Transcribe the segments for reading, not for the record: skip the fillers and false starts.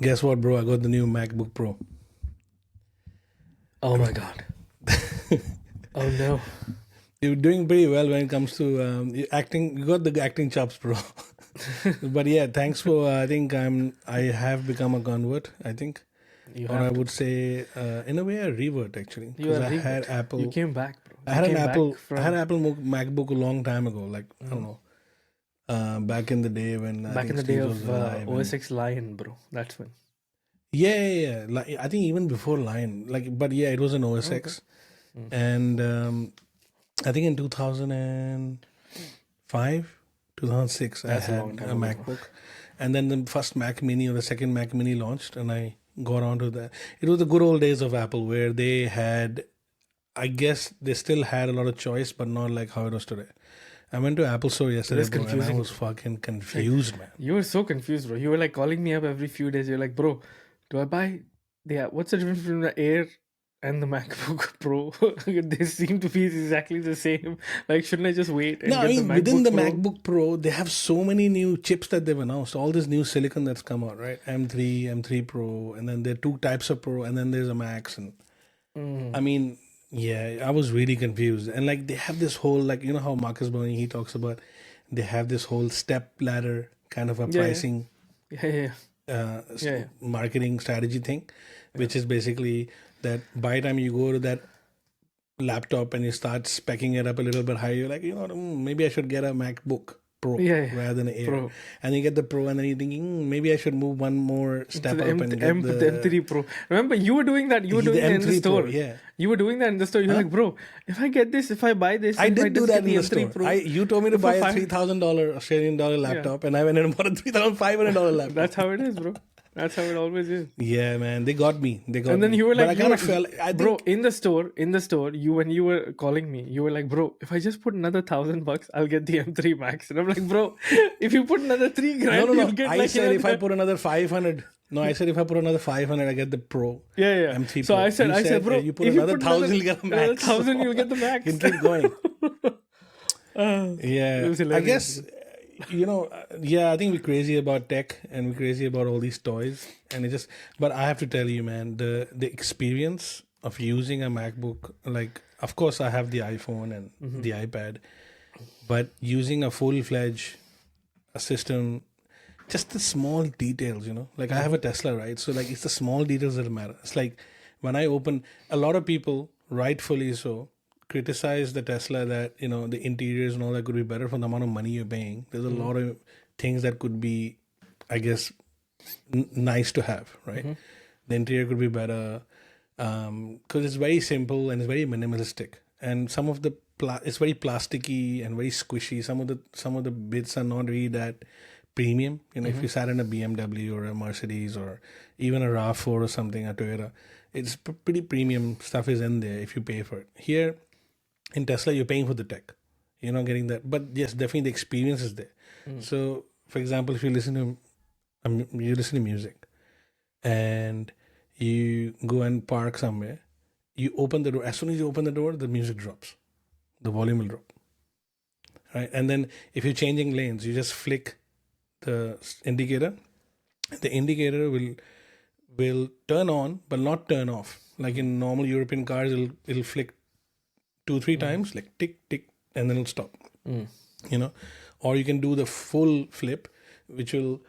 Guess what, bro? I got the new MacBook Pro. Oh my god. Oh no. You're doing pretty well when it comes to acting. You got the acting chops, bro. But yeah, thanks for. I think I have become a convert. I think, You or I have to. would say, in a way, a revert actually, You because are I had revert. You Apple. came back, bro. I You had an came back Apple. I had from an Apple MacBook a long time ago. Like I don't Mhm. know, back in the day when I Back in think the day Steve of was alive, OS and X Lion, bro. That's when. yeah. Like I think even before Lion. Like, but yeah, it was an OS Okay. X, Mm. and I think in 2005, 2006, I That's a had long time a ago, bro. MacBook. And then the first Mac Mini or the second Mac Mini launched, and I got onto that. It was the good old days of Apple where they had, I guess they still had a lot of choice, but not like how it was today. I went to Apple Store It yesterday, was bro, and I confusing, was bro. fucking Like confused, man. you were so confused, bro. You were like calling me up every few days. You're like, bro, do I buy what's the difference between the Air and the MacBook Pro? They seem to be exactly the same. Like, shouldn't I just wait No, and I get the mean, within MacBook the Pro? MacBook Pro, they have so many new chips that they've announced. All this new silicon that's come out, right? M3, M3 Pro, and then there are two types of Pro, and then there's a Max. And Mm. I mean, yeah, I was really confused. And like, they have this whole, like, you know how Marcus Burney, he talks about, they have this whole step ladder kind of a Yeah, yeah, pricing yeah, yeah, yeah, yeah. marketing strategy thing, Yeah. which is basically that by the time you go to that laptop and you start specking it up a little bit higher, you're like, you know what, maybe I should get a MacBook Pro Yeah, yeah. rather than an Air. Pro. And you get the Pro, and then you're thinking, maybe I should move one more To step the up and get The M3 Pro. Remember, you were doing that. You were the doing that in the M3 Pro. store. Yeah. You were doing that in the store. You're Huh? like, bro, if I get this, if I buy this, I and if I did do just that get in the the M3 store. I Pro You told me to for buy a five, $3,000 Australian dollar yeah, laptop, and I went and bought a $3,500 that's laptop. how it is, bro. That's how it always is. Yeah, man, they got me. They got And then me. you were But like, I kind of felt. I bro, think in the store, you when you were calling me, you were like, bro, if I just put another $1,000, I'll get the M3 Max. And I'm like, bro, if you put another three no, grand, no, you'll no. get I like said if I another. put another 500. No, I said if I put another 500, I get the Pro Yeah, yeah. M3 So Pro. You I said, said bro, you put if you another put thousand, you get a another Max. thousand, you'll get the You Max. can keep going. It Yeah, was I hilarious, guess bro. yeah, I think we're crazy about tech and we're crazy about all these toys, and it just. But I have to tell you, man, the experience of using a MacBook, like, of course, I have the iPhone and Mm-hmm. the iPad, but using a full fledged system, just the small details, like I have Mm-hmm. a Tesla, right? So like it's the small details that matter. It's like when I open, a lot of people, rightfully so, criticize the Tesla that the interiors and all that could be better for the amount of money you're paying. There's a Mm-hmm. lot of things that could be, I guess, nice to have, right? Mm-hmm. The interior could be better because it's very simple and it's very minimalistic, and some of the it's very plasticky and very squishy. Some of the bits are not really that premium. If Mm-hmm. you sat in a BMW or a Mercedes or even a RAV4 or something, a Toyota, it's pretty premium stuff is in there if you pay for it. Here in Tesla, you're paying for the tech. You're not getting that, but yes, definitely the experience is there. Mm. So, for example, if you listen to music and you go and park somewhere, you open the door. As soon as you open the door, the music drops, the volume will drop, right? And then if you're changing lanes, you just flick the indicator. The indicator will turn on but not turn off. Like in normal European cars, it'll flick 2-3 Mm. times, like tick tick, and then it'll stop. Mm. You know, or you can do the full flip, which will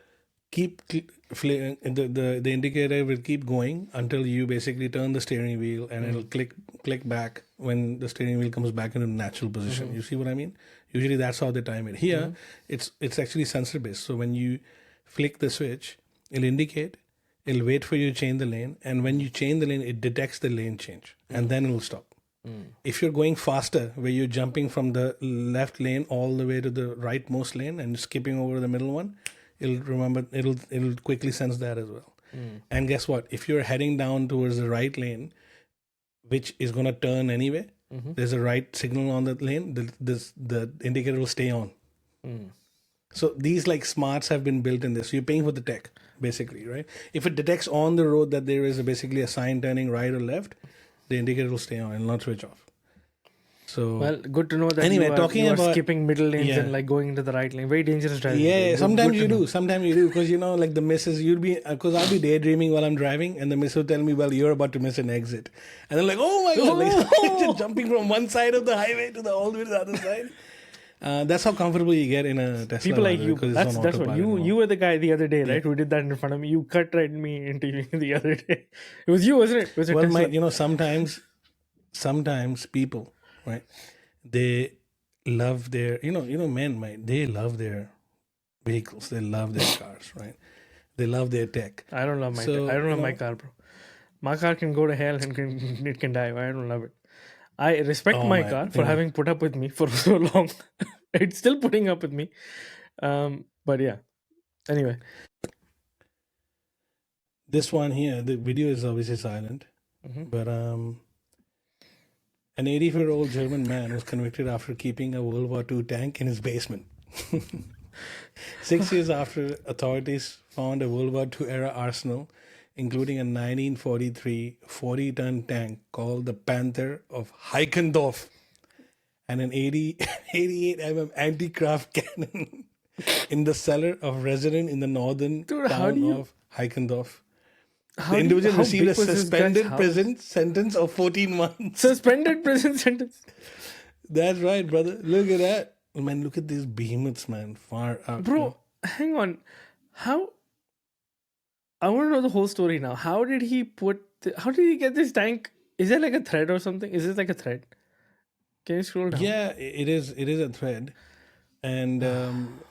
keep the indicator will keep going until you basically turn the steering wheel, and it'll Mm. click back when the steering wheel comes back into natural position. Mm-hmm. You see what I mean? Usually that's how they time it. Here, Mm-hmm. it's actually sensor based. So when you flick the switch, it'll indicate. It'll wait for you to change the lane, and when you change the lane, it detects the lane change, and then it'll stop. Mm. If you're going faster, where you're jumping from the left lane all the way to the rightmost lane and skipping over the middle one, it'll quickly sense that as well. Mm. And guess what? If you're heading down towards the right lane, which is gonna turn anyway, Mm-hmm. there's a right signal on that lane. The indicator will stay on. Mm. So these like smarts have been built in this. So you're paying for the tech, basically, right? If it detects on the road that there is basically a sign turning right or left, the indicator will stay on and not switch off. So Well, good to know that anyway, you are about skipping middle lanes yeah. and like going into the right lane. Very dangerous driving. bro. Yeah, Good- sometimes good you to know. do. Sometimes you do because like the missus, you'll be because I'll be daydreaming while I'm driving, and the miss will tell me, "Well, you're about to miss an exit," and I'm like, "Oh my god!" Like just jumping from one side of the highway to the all the way to the other side. That's how comfortable you get in a Tesla. People like you. because it's That's on that's what autopilot you were the guy the other day, Yeah. right? Who did that in front of me? You cut right me into you the other day. It was you, wasn't it? It was a Well, Tesla. sometimes people, right? They love their, men, mate. They love their vehicles. They love their cars, right? They love their tech. I don't love my. So, I don't love my know- car, bro. My car can go to hell and it can die. I don't love it. I respect Oh my man, car for having put up with me for so long. It's still putting up with me. But yeah. Anyway, this one here, the video is obviously silent, Mhm. but an 84-year-old German man was convicted after keeping a World War II tank in his basement. 6 years after authorities found a World War II era arsenal, including a 1943 40-ton tank called the Panther of Heikendorf and an 88 mm anti-craft cannon in the cellar of resident in the northern Dude, how town do you- of Heikendorf. how The do you- individual how received big a was this guy's suspended house? prison sentence of 14 months. Suspended prison sentence. That's right, brother. Look at that. Man, look at these behemoths, man. Far out. Bro, hang on. How? I want to know the whole story now. How did he get this tank? Is it like a thread or something? Is it like a thread? Can you scroll down? Yeah, it is. It is a thread, and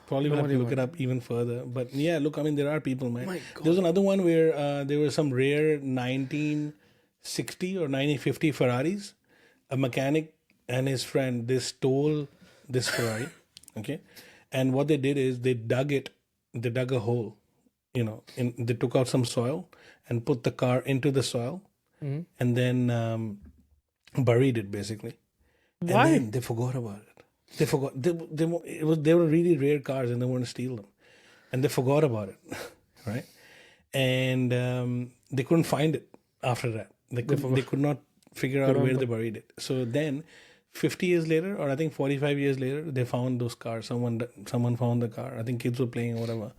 probably will have to worry look it about up even further. But yeah, look, I mean, there are people, man. My God. There's another one where there were some rare 1960 or 1950 Ferraris. A mechanic and his friend, they stole this Ferrari, okay, and what they did is they dug a hole, they took out some soil and put the car into the soil, and then buried it basically. And Why? then they forgot about it. They forgot. They were really rare cars, and they wanted to steal them, and they forgot about it, right? And they couldn't find it after that. They could not figure out where they buried it. So then, 50 years later, or I think 45 years later, they found those cars. Someone found the car. I think kids were playing or whatever,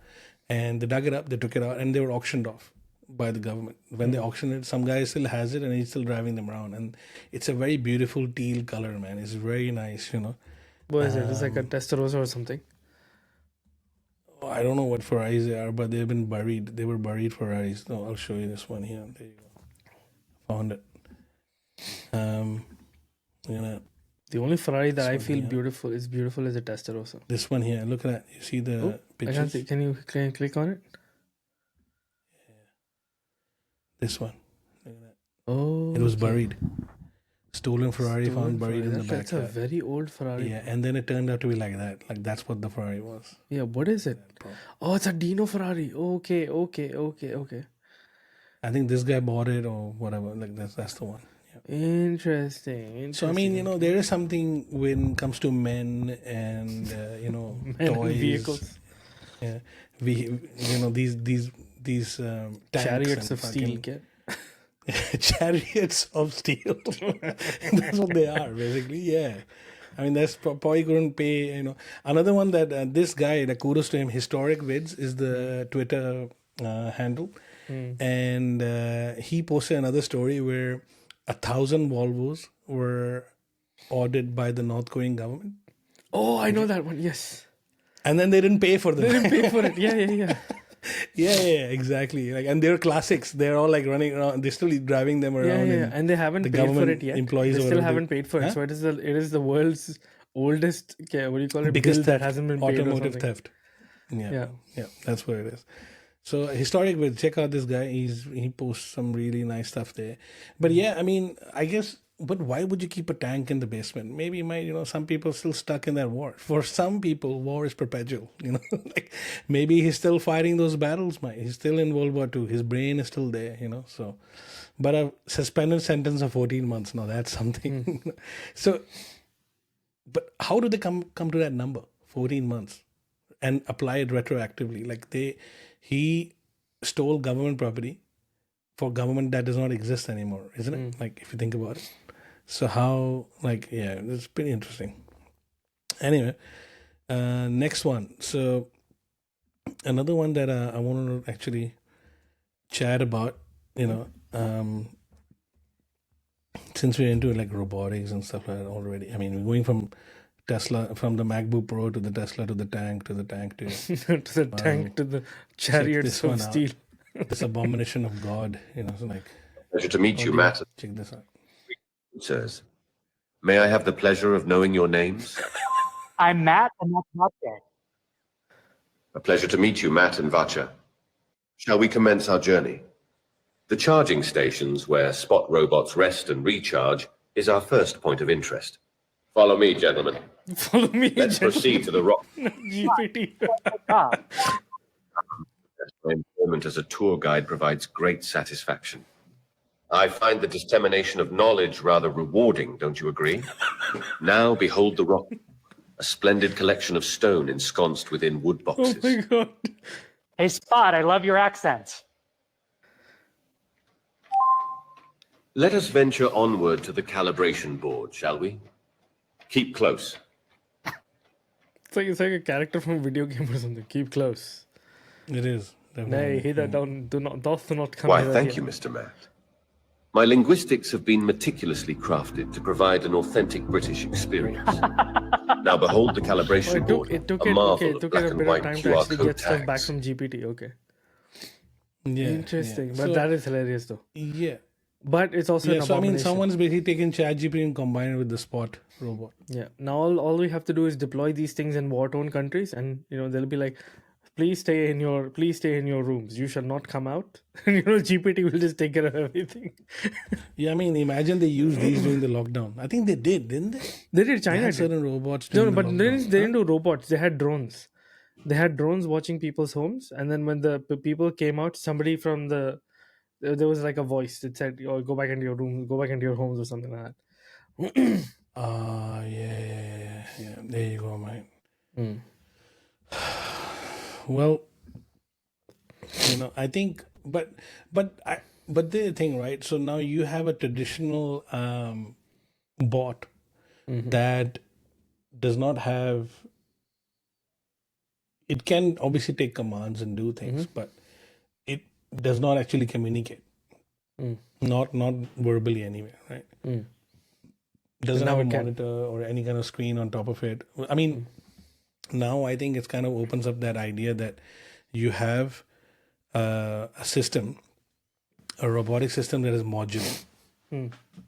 and they dug it up. They took it out, and they were auctioned off by the government. When they auctioned it, some guy still has it, and he's still driving them around. And it's a very beautiful teal color, man. It's very nice, What is it? It's like a Testarossa or something. I don't know what Ferraris they are, but they've been buried. They were buried Ferraris. No, I'll show you this one here. There you go. Found it. The only Ferrari that I feel beautiful is a Testarossa. This one here. Look at that. You see the I pictures? can't see. Can you click on it? This one. Look at that. Oh, It was buried. Stolen Ferrari found buried in the That's a backyard. very old Ferrari. Yeah, and then it turned out to be like that. Like that's what the Ferrari was. Yeah, what is it? Oh, it's a Dino Ferrari. Okay. I think this guy bought it or whatever. Like that's the one. Yeah. Interesting. So I mean, there is something when it comes to men and Men and toys, vehicles. Yeah, these tanks Chariots and of steel. fucking- Kid. chariots of steel. That's what they are, basically. Yeah. I mean, that's probably couldn't pay, Another one that this guy, like kudos to him, Historic Vids is the Twitter handle. And he posted another story where 1,000 Volvos were ordered by the North Korean government. Oh, I know that one. Yes. And then they didn't pay for them. They didn't pay for it. Yeah. Yeah, exactly. Like, and they're classics. They're all like running around. They're still driving them around. Yeah. And they haven't the paid for government it yet. employees They or still whatever haven't paid for it. Huh? So it is the world's oldest. What do you call it? Biggest bill that theft, hasn't been paid. automotive or something. theft. Yeah, that's what it is. So Historic Vids, check out this guy. He posts some really nice stuff there. But yeah, I mean, I guess. But why would you keep a tank in the basement? Maybe some people still stuck in that war. For some people, war is perpetual. Like maybe he's still fighting those battles. He's still in World War II. His brain is still there. So, but a suspended sentence of 14 months. Now that's something. So, but how do they come to that number, 14 months, and apply it retroactively? Like he stole government property for government that does not exist anymore, isn't it? Like if you think about it. So how, like, yeah, it's pretty interesting. Anyway, next one. So another one that I want to actually chat about, since we're into like robotics and stuff like that already. I mean, we're going from Tesla, from the MacBook Pro to the Tesla to the tank to the tank to To the tank, to the check chariots this of one out. steel. This abomination of God, so like, Pleasure to meet you, audio, Matt. check this out. Sirs, may I have the pleasure of knowing your names? I'm Matt, and that's Vache. A pleasure to meet you, Matt and Vacha. Shall we commence our journey? The charging stations where Spot robots rest and recharge is our first point of interest. Follow me, gentlemen. Follow me, Let's proceed to the rock. GPT. Ah, My employment as a tour guide provides great satisfaction. I find the dissemination of knowledge rather rewarding, don't you agree? Now behold the rock, a splendid collection of stone ensconced within wood Oh boxes. my god. hey, Spot, I love your accent. Let us venture onward to the calibration board, shall we? Keep close. It's like a character from a video game or something. Keep close. It is. Nay, Definitely. hither down. Do not come. Why, hither thank here. you, Mr. Matt. My linguistics have been meticulously crafted to provide an authentic British experience. Now behold the Oh, calibration board, a marvel of it black a and bit white of time to QR actually code get stuff back tags. from GPT. Okay. Yeah. Interesting. Yeah. But So, that is hilarious though. yeah. But it's also Yeah. an So I mean, abomination. someone's basically taken ChatGPT and combined it with the Spot robot. Yeah. Now all we have to do is deploy these things in war-torn countries, and they'll be like, please stay in your rooms. You shall not come out. And GPT will just take care of everything. Yeah, I mean, imagine they used these during the lockdown. I think they did, didn't they? They did. They China had did. certain robots No, during but the they lockdown. didn't do robots. They had drones. They had drones watching people's homes, and then when the people came out, somebody from there was like a voice that said, "Oh, go back into your room, go back into your homes," or something like that. Yeah. There you go, man. Mm. Well, I think, but the thing, right? So now you have a traditional bot Mhm. that does not have. It can obviously take commands and do things, but it does not actually communicate. Mm. Not verbally anyway, right? Mm. Doesn't now have a it can. monitor or any kind of screen on top of it. I mean, now I think it's kind of opens up that idea that you have a system, a robotic system that is modular,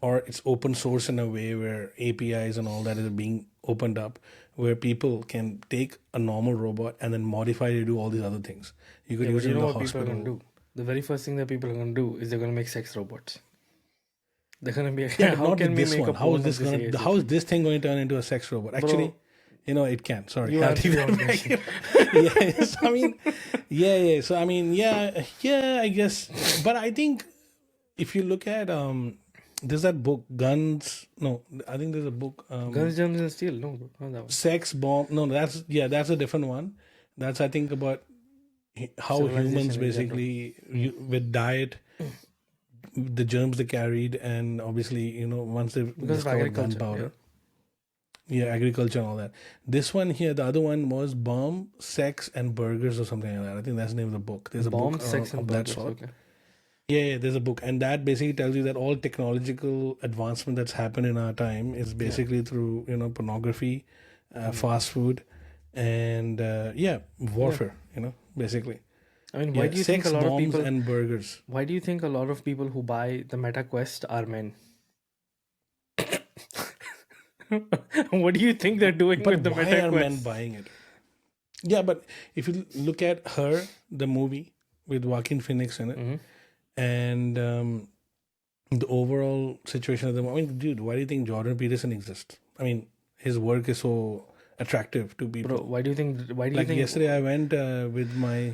or it's open source in a way where APIs and all that is being opened up, where people can take a normal robot and then modify it to do all these other things. You could Yeah, use but it you in know the what people are hospital. gonna do? The very first thing that people are gonna do is they're gonna make sex robots. They're gonna be Yeah, but how not can with we this make one. a How porn is this of this gonna? ASAP? How is this thing going to turn into a sex robot? Actually, it can. Sorry, You I'll answer take your that own back. question. Yeah. So, I mean, yeah. So I mean, yeah. I guess. But I think if you look at there's that book Guns. No, I think there's a book Guns, Germs, and Steel. No, bro, not that one. Sex Bomb. No, that's a different one. That's I think about how Civilization humans in general. basically with diet, the germs they carried, and obviously once they Because of discovered agriculture. gunpowder. Yeah, agriculture and all that. This one here, the other one was Bomb, Sex, and Burgers or something like that. I think that's the name of the book. There's a Bomb, book sex, of and that burgers. sort. Okay. Yeah, there's a book. And that basically tells you that all technological advancement that's happened in our time is basically through, pornography, fast food, and, warfare, basically. I mean, why Yeah, do you think sex, a lot of bombs, people? and burgers. Why do you think a lot of people who buy the Meta Quest are men? What do you think they're doing But with the why Meta are men Quest? buying it? Yeah, but if you look at Her, the movie with Joaquin Phoenix in it, and the overall situation of the movie, I mean, dude, why do you think Jordan Peterson exists? I mean, his work is so attractive to people. Bro, why do you think? Why do you Like think? yesterday, I went with my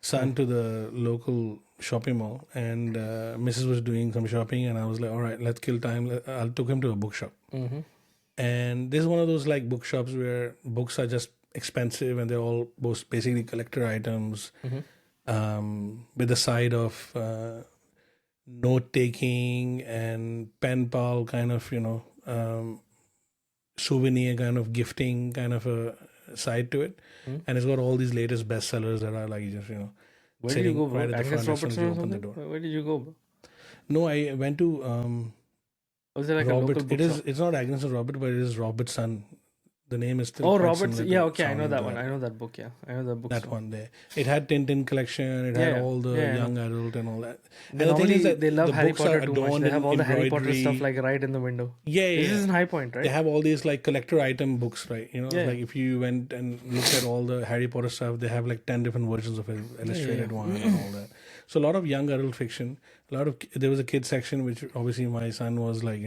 son to the local shopping mall, and Mrs. was doing some shopping, and I was like, all right, let's kill time. I took him to a bookshop. And this is one of those like bookshops where books are just expensive and they're all both basically collector items with the side of note taking and pen pal kind of, souvenir kind of gifting kind of a side to it. Hmm. And it's got all these latest bestsellers that are like just, Where did you sitting go, bro? right at the Angus front as soon as Robertson you or open the something? door. Where did you go, bro? No, I went to Was it like a local Robert. bookshop? It's not Agnes and Robert, but it is Robertson. The name is still Oh, quite Roberts. similar Yeah, to okay, I know sounding that to one. I know that book. Yeah, I know that book. that one there. It had Tintin collection. It Yeah, had yeah. all the Yeah, I young adult and all that. They And the thing normally is that they love the Harry books Potter are too much. adorned They in have all the Harry Potter embroidery. stuff like right in the window. Yeah, This yeah. is in High Point, right? They have all these like collector item books, right? Yeah. Like if you went and looked at all the Harry Potter stuff, they have like 10 different versions of it, illustrated one and all that. So a lot of young adult fiction. There was a kid section, which obviously my son was like,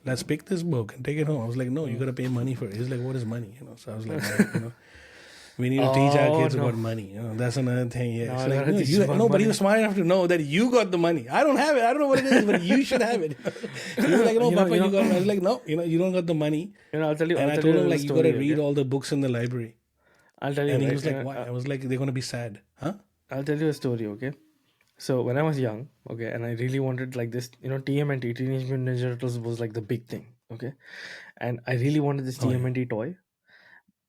let's pick this book and take it home. I was like, no, you got to pay money for it. He's like, what is money? So I was like, we need to teach our kids about money. That's another thing. Yeah, No, it's I like, gotta no, teach you, about no, but money. he was smart enough to know that you got the money. I don't have it. I don't know what it is, but you should have it. He was like, no, Papa, you got it. I was like, no, you don't got the money. I'll tell you. And I'll I tell told him a like, you got story, to read okay? all the books in the library. I'll tell you. And he right? was like, why? I was like, they're going to be sad. Huh? I'll tell you a story, okay? So when I was young, okay, and I really wanted like this, TMNT, Teenage Mutant Ninja Turtles was like the big thing, okay? And I really wanted this Oh, yeah. TMNT toy,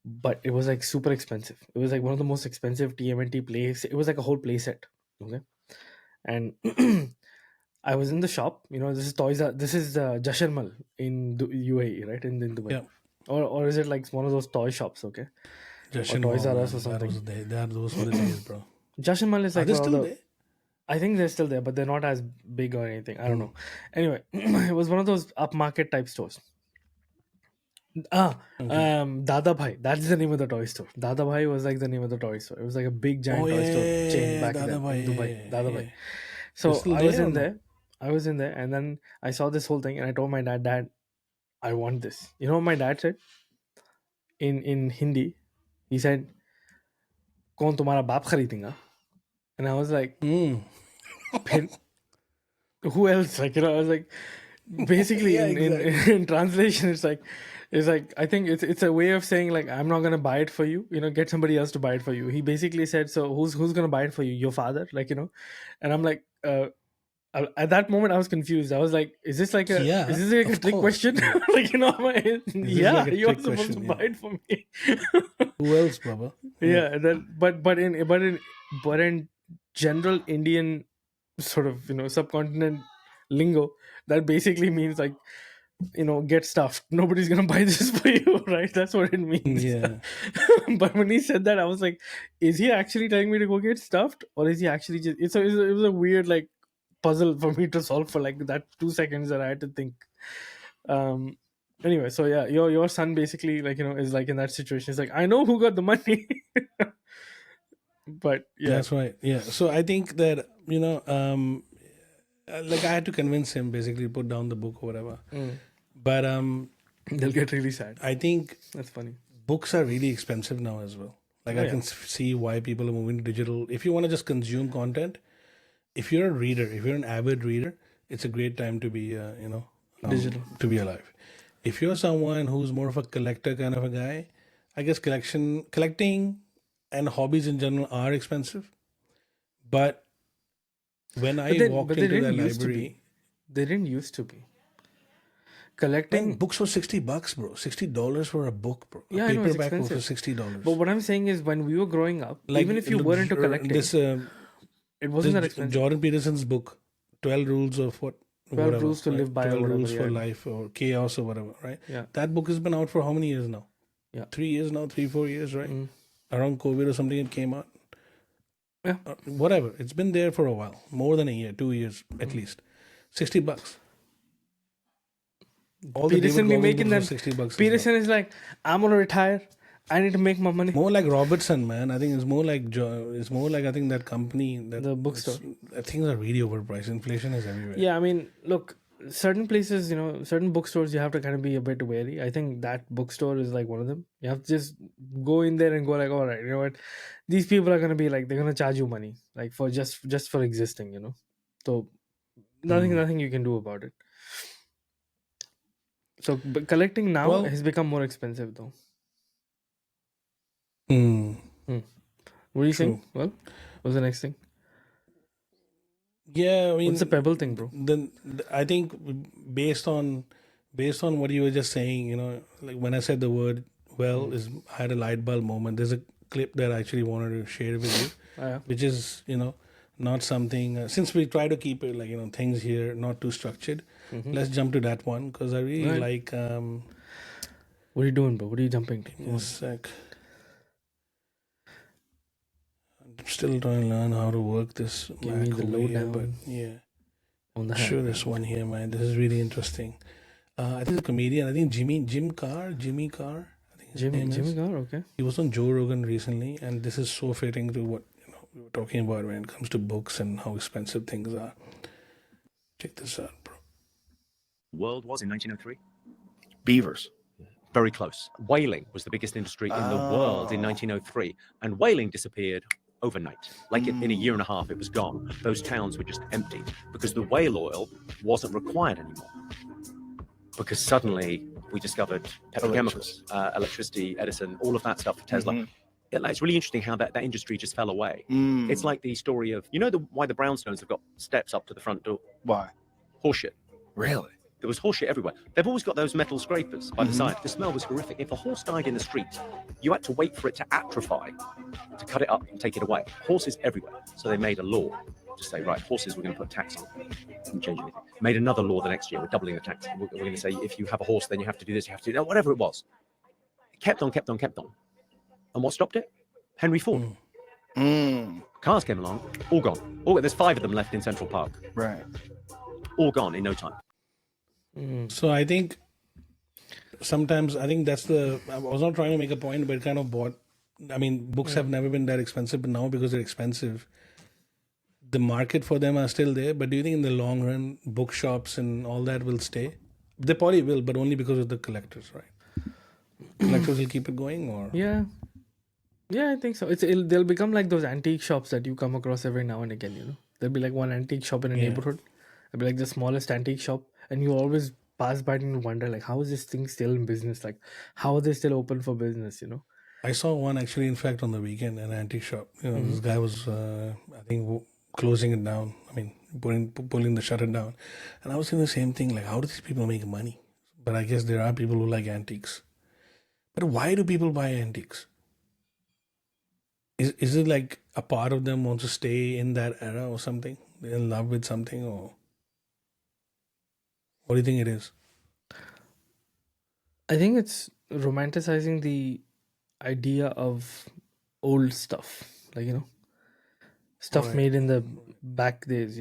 but it was like super expensive. It was like one of the most expensive TMNT plays. It was like a whole play set, okay? And I was in the shop, this is this is Jashan Mal in UAE, right? In Dubai. Yeah. Or is it like one of those toy shops, okay? Justin Toys Mall, R Us or man. something. Those were the days, bro. Jashan Mal is Are like they one of still the. there? I think they're still there, but they're not as big or anything. I don't know. Anyway, it was one of those upmarket type stores. Dada Bhai. That's the name of the toy store. Dada Bhai was like the name of the toy store. It was like a big giant toy store chain back then in Dubai. Dada Bhai. So It's still I was there or in no? there. I was in there, and then I saw this whole thing, and I told my dad, "Dad, I want this." You know what my dad said in Hindi? He said, "कौन तुम्हारा बाप खरीदेगा?" And I was like, "फिर who else?" Like, I was like, basically Yeah, in translation, it's like I think it's a way of saying like, I'm not gonna buy it for you. Get somebody else to buy it for you. He basically said, so who's gonna buy it for you? Your father, like, and I'm like, at that moment I was confused. I was like, is this like a Yeah, is this like a of trick course. question? Like, yeah, like a you're trick supposed to question, buy it for me. Who else, Baba? Yeah, but in general Indian sort of subcontinent lingo, that basically means like, get stuffed. Nobody's gonna buy this for you, right? That's what it means. Yeah. But when he said that, I was like, is he actually telling me to go get stuffed, or is he actually just? It was a weird like puzzle for me to solve for like that 2 seconds that I had to think. Anyway, so yeah, your son basically like is like in that situation. He's like, I know who got the money. But yeah, That's right. Yeah. So I think that, like I had to convince him basically to put down the book or whatever. But they'll get really sad. I think That's funny. books are really expensive now as well. Like I can see why people are moving to digital. If you want to just consume content, if you're a reader, if you're an avid reader, it's a great time to be, Digital. to be alive. If you're someone who's more of a collector kind of a guy, I guess collecting and hobbies in general are expensive. But when I walked but they into that didn't used to library, be. They didn't used to be. Collecting. man, books were $60, bro. $60 for a book, bro. Yeah, A I know, it's paperback book for expensive. $60. But what I'm saying is, when we were growing up, Like, even if you were into collecting, this it wasn't that expensive. Jordan Peterson's book, 12 Rules of what? 12 whatever, Rules to right? Live By or 12 whatever, Rules for yeah. Life or Chaos or whatever, right? Yeah. That book has been out for how many years now? Yeah. 3 years now, 3-4 years, right? Around COVID or something, it came out. Yeah. Whatever. It's been there for a while, more than a year, 2 years at least. $60. All the Peterson David be Goggins making books that. were $60 as well. Peterson is like, I'm gonna retire. I need to make my money. More like Robertson, man. I think it's more like I think that company that The bookstore. Things are really overpriced. Inflation is everywhere. Yeah, I mean, look, certain places, certain bookstores, you have to kind of be a bit wary. I think that bookstore is like one of them. You have to just go in there and go like, all right, you know what? These people are gonna be like, they're gonna charge you money, like for just for existing, So nothing you can do about it. So, but collecting now Well- has become more expensive, though. Mm. What do you think? Well, what's the next thing? Yeah, I mean, What's the pebble thing, bro? then I think based on what you were just saying, like when I said the word well, is I had a light bulb moment. There's a clip that I actually wanted to share with you, Yeah. which is not something since we try to keep it like things here not too structured. Let's jump to that one because I really Right. like. What are you doing, bro? What are you jumping to? Give me a sec. I'm still trying to learn how to work this Give Mac me the over here, but lowdown yeah. on the Sure, hand. this one here, man. This is really interesting. I think the comedian. I think Jimmy Carr. I think his name Jimmy is. Gar, okay. He was on Joe Rogan recently, and this is so fitting to what we were talking about when it comes to books and how expensive things are. Check this out, bro. World was in 1903? Beavers. Very close. Whaling was the biggest industry in the world in 1903, and whaling disappeared overnight. Like in a year and a half, it was gone. Those towns were just empty because the whale oil wasn't required anymore. Because suddenly we discovered petrochemicals, electricity, Edison, all of that stuff for Tesla. It's really interesting how that industry just fell away. It's like the story of, why the brownstones have got steps up to the front door? Why? Horseshit. Really? There was horseshit everywhere. They've always got those metal scrapers by the side. The smell was horrific. If a horse died in the street, you had to wait for it to atrophy to cut it up and take it away. Horses everywhere. So they made a law to say, right, horses, we're going to put a tax on. Didn't change anything. Made another law the next year. We're doubling the tax. We're going to say, if you have a horse, then you have to do this, you have to do that, whatever it was. It kept on. And what stopped it? Henry Ford. Cars came along, all gone. There's 5 of them left in Central Park. Right. All gone in no time. So I think sometimes I think that's I was not trying to make a point, but it kind of bought. I mean, books have never been that expensive, but now because they're expensive, the market for them are still there. But do you think in the long run, bookshops and all that will stay? They probably will, but only because of the collectors, right? Collectors will keep it going, or Yeah, I think so. They'll become like those antique shops that you come across every now and again. There'll be like one antique shop in a neighborhood. It'll be like the smallest antique shop, and you always pass by it and wonder like, how is this thing still in business? Like, how are they still open for business? I saw one actually, in fact, on the weekend, an antique shop. This guy was, I think, closing it down. I mean, pulling the shutter down. And I was saying the same thing, like, how do these people make money? But I guess there are people who like antiques. But why do people buy antiques? Is it like a part of them wants to stay in that era or something? They're in love with something, or what do you think it is? I think it's romanticizing the idea of old stuff, like stuff Right. made in the back days.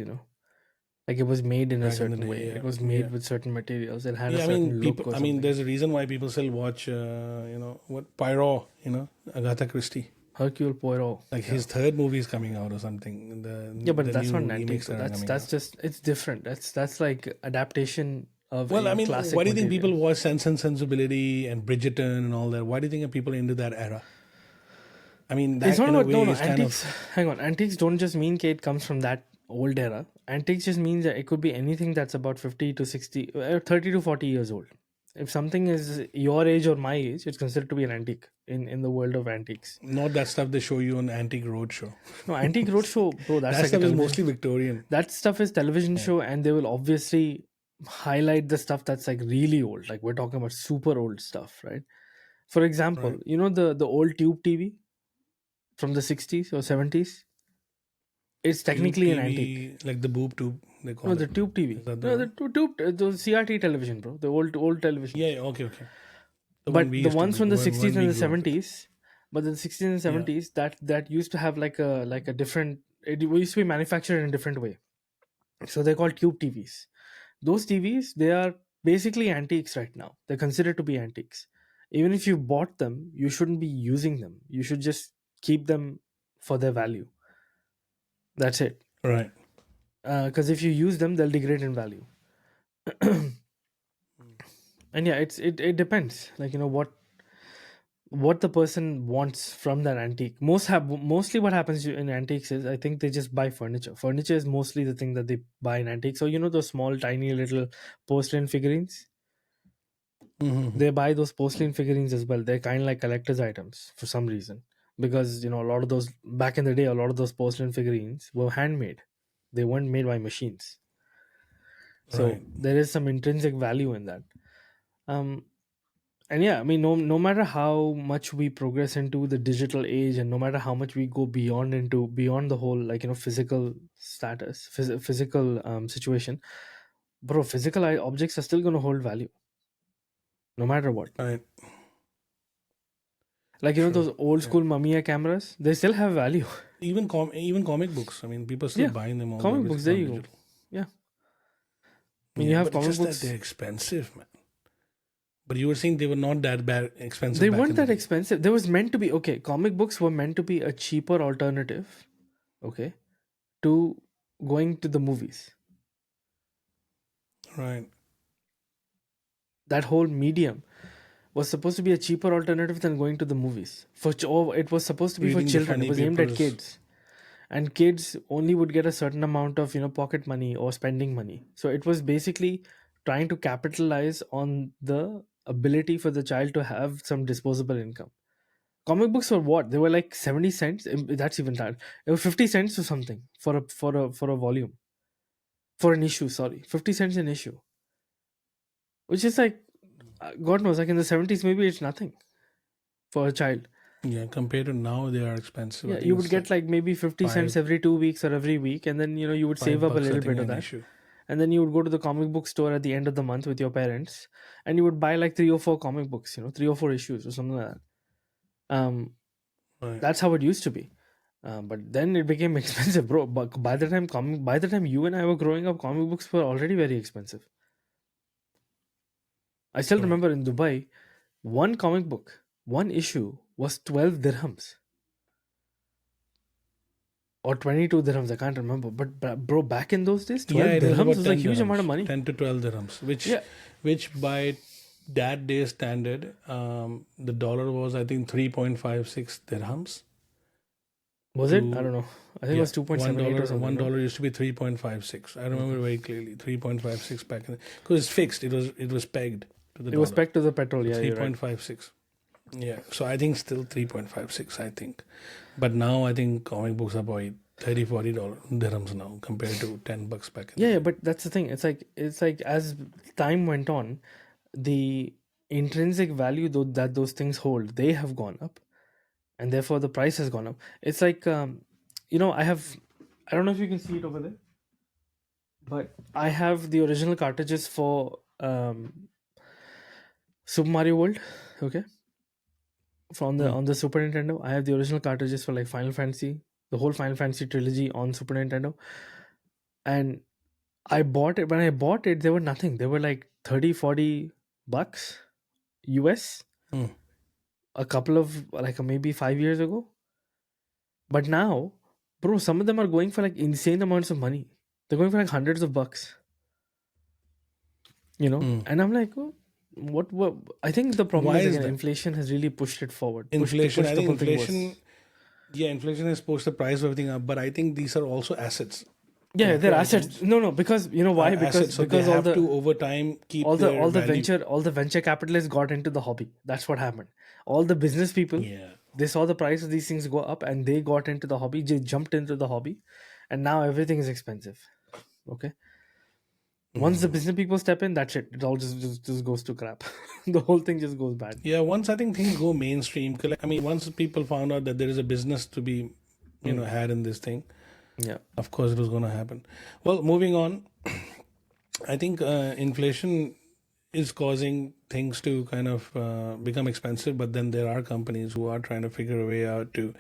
Like it was made in a Back in the certain day, way. yeah, It was made yeah. with certain materials. It had a Yeah, I certain mean, look people. or I mean, something. there's a reason why people still watch, Poirot. Agatha Christie. Hercule Poirot. Like his third movie is coming out or something. Yeah, but the that's new not an antique. remakes that are coming That's out. just it's different. That's like adaptation of Well, a I mean, classic why do you think material. people watch Sense and Sensibility and Bridgerton and all that? Why do you think people are into that era? I mean, that It's not in a about way no is kind antiques. Hang on, antiques don't just mean it comes from that old era. Antiques just means that it could be anything that's about 50 to 60, 30 to 40 years old. If something is your age or my age, it's considered to be an antique in the world of antiques. not that stuff they show you on Antique Roadshow. No, Antique Roadshow, bro, that's That like a stuff is television. mostly Victorian. That stuff is television show, and they will obviously highlight the stuff that's like really old. Like we're talking about super old stuff, right? For example, Right. the old tube TV from the 60s or 70s. It's Tube technically an antique. TV, like the boob tube, they call No, it. the tube TV. Is that No, the tube, the CRT television, bro. The old television. Yeah, okay. The But one we the used to ones from the when 60s and we the grew up with. 70s, but the 60s and 70s, that used to have like a different. It used to be manufactured in a different way. So they're called tube TVs. Those TVs, they are basically antiques right now. They're considered to be antiques. Even if you bought them, you shouldn't be using them. You should just keep them for their value. That's it. Right. Because if you use them, they'll degrade in value. And yeah, it depends. Like what the person wants from that antique. Mostly what happens in antiques is I think they just buy furniture. Furniture is mostly the thing that they buy in antiques. So those small tiny little porcelain figurines. Mm-hmm. They buy those porcelain figurines as well. They're kind of like collector's items for some reason, because a lot of those back in the day, a lot of those porcelain figurines were handmade. They weren't made by machines. So Right. there is some intrinsic value in that. And yeah, I mean, no matter how much we progress into the digital age, and no matter how much we go beyond the whole, like, physical status, physical situation, bro, physical objects are still going to hold value no matter what. Right. Like, True. those old school Mamiya cameras, they still have value. Even comic books. I mean, people still Yeah, buying them all comic the way books, there on you go. digital. Yeah, I mean, you Yeah, have but it's comic just books. that they're expensive, man. But you were saying they were not that bad expensive. They back weren't in the that day. expensive. There was meant to be, okay, comic books were meant to be a cheaper alternative, okay, to going to the movies. Right. That whole medium was supposed to be a cheaper alternative than going to the movies. It was supposed to be Reading for the children. It funny was aimed at papers. kids, and kids only would get a certain amount of pocket money or spending money. So it was basically trying to capitalize on the ability for the child to have some disposable income. Comic books were what? They were like 70 cents. That's even that. It was 50 cents or something for a volume, for an issue. Sorry, 50 cents an issue, which is like, God knows, like in the 70s, maybe it's nothing for a child. Yeah, compared to now, they are expensive. I Yeah, think you would it's get like maybe 50 cents 5 every 2 weeks or every week, and then you would save up a $5, I little think, bit of an that, issue. and then you would go to the comic book store at the end of the month with your parents, and you would buy like 3 or 4 comic books, 3 or 4 issues or something like that. Right. That's how it used to be. But then it became expensive, bro. But by the time you and I were growing up, comic books were already very expensive. I still Right. remember in Dubai, one comic book, one issue was 12 dirhams or 22 dirhams. I can't remember. But bro, back in those days, 12 Yeah, it was dirhams about was 10 a huge amount of dirhams, money. 10 to 12 dirhams, Yeah. which by that day standard, the dollar was, I think, 3.56 dirhams. Was it? I don't know. I think it was Yeah, 2.78 or something. $1 used to be 3.56. I remember very clearly, 3.56 back in, because it's fixed. It was pegged to the It dollar. was pegged to the petrol. Yeah, Three you're right. point 5.6. Yeah, so I think still 3.56. I think, but now I think comic books are about $30-40 dirhams now compared to $10 back in. Yeah, but that's the thing. It's like as time went on, the intrinsic value that those things hold, they have gone up, and therefore the price has gone up. It's like I don't know if you can see it over there, but I have the original cartridges for Super Mario World. Okay, from on the Super Nintendo, I have the original cartridges for like Final Fantasy, the whole Final Fantasy trilogy on Super Nintendo, and I bought it. When I bought it, they were nothing. They were like $30-40 US a couple of like maybe 5 years ago. But now, bro, some of them are going for like insane amounts of money. They're going for like hundreds of bucks. And I'm like, oh, what? I think the problem Why is is again, that? inflation has really pushed it forward. Inflation, pushed I the think whole thing worse. inflation. Yeah, inflation has pushed the price of everything up, but I think these are also assets. Yeah, they're Items. assets. No, because you know why? Assets, so Because they all have the to over time keep all their the value. venture capitalists got into the hobby. That's what happened. All the business people, Yeah. they saw the price of these things go up, and they got into the hobby. They jumped into the hobby, and now everything is expensive. Okay. Once the business people step in, that's it. It all just goes to crap. The whole thing just goes bad. Yeah, once I think things go mainstream, I mean, once people found out that there is a business to be, had in this thing, Yeah. of course it was going to happen. Well, moving on, I think inflation is causing things to kind of become expensive, but then there are companies who are trying to figure a way out to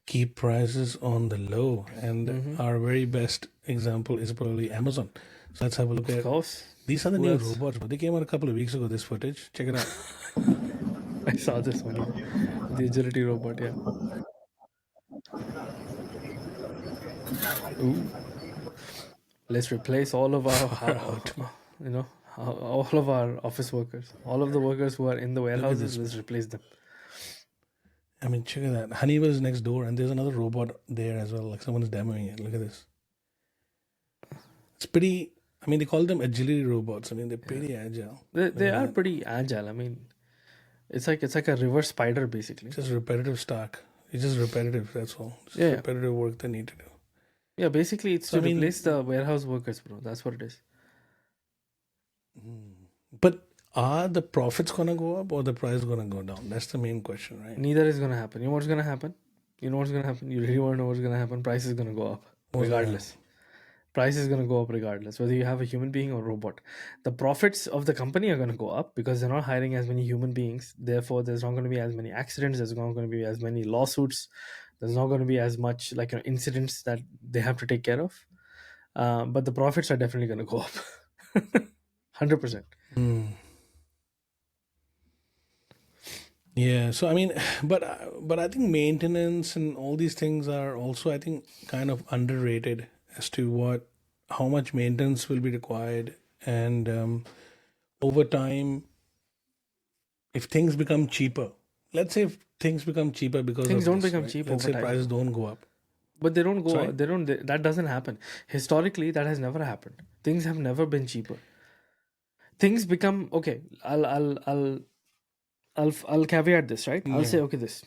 keep prices on the low. And our very best example is probably Amazon. So let's have a look Of at course. these are the Who new else? robots, but they came out a couple of weeks ago, this footage. Check it out. I saw this one. Yeah. The agility robot. Yeah. Ooh. Let's replace all of all of our office workers, all of the workers who are in the warehouses. Let's replace them. I mean, check it out. Honeywell is next door, and there's another robot there as well. Like someone's demoing it. Look at this. It's pretty. I mean, they call them agility robots. I mean, they're pretty agile. They are pretty agile. I mean, it's like a reverse spider basically. Just repetitive stuff. It's just repetitive. That's all. Just repetitive work they need to do. Yeah, basically it's So, to I mean- replace the warehouse workers, bro. That's what it is. But are the profits gonna go up or the price gonna go down? That's the main question, right? Neither is gonna happen. You know what's gonna happen? You know what's gonna happen? You really want to know what's gonna happen? Price is gonna go up What's gonna regardless. Price is gonna go up regardless, whether you have a human being or robot. The profits of the company are gonna go up because they're not hiring as many human beings. Therefore, there's not gonna be as many accidents. There's not gonna be as many lawsuits. There's not gonna be as much like incidents that they have to take care of. But the profits are definitely gonna go up. 100%. Yeah, so I mean, but I think maintenance and all these things are also, I think, kind of underrated as to how much maintenance will be required, and over time, if things become cheaper, let's say if things become cheaper because Things of don't this, become right? cheap Let's over say time. prices don't go up. But they don't go. Sorry? They don't. That doesn't happen. Historically, that has never happened. Things have never been cheaper. Things become okay. I'll caveat this, right? I'll say okay. This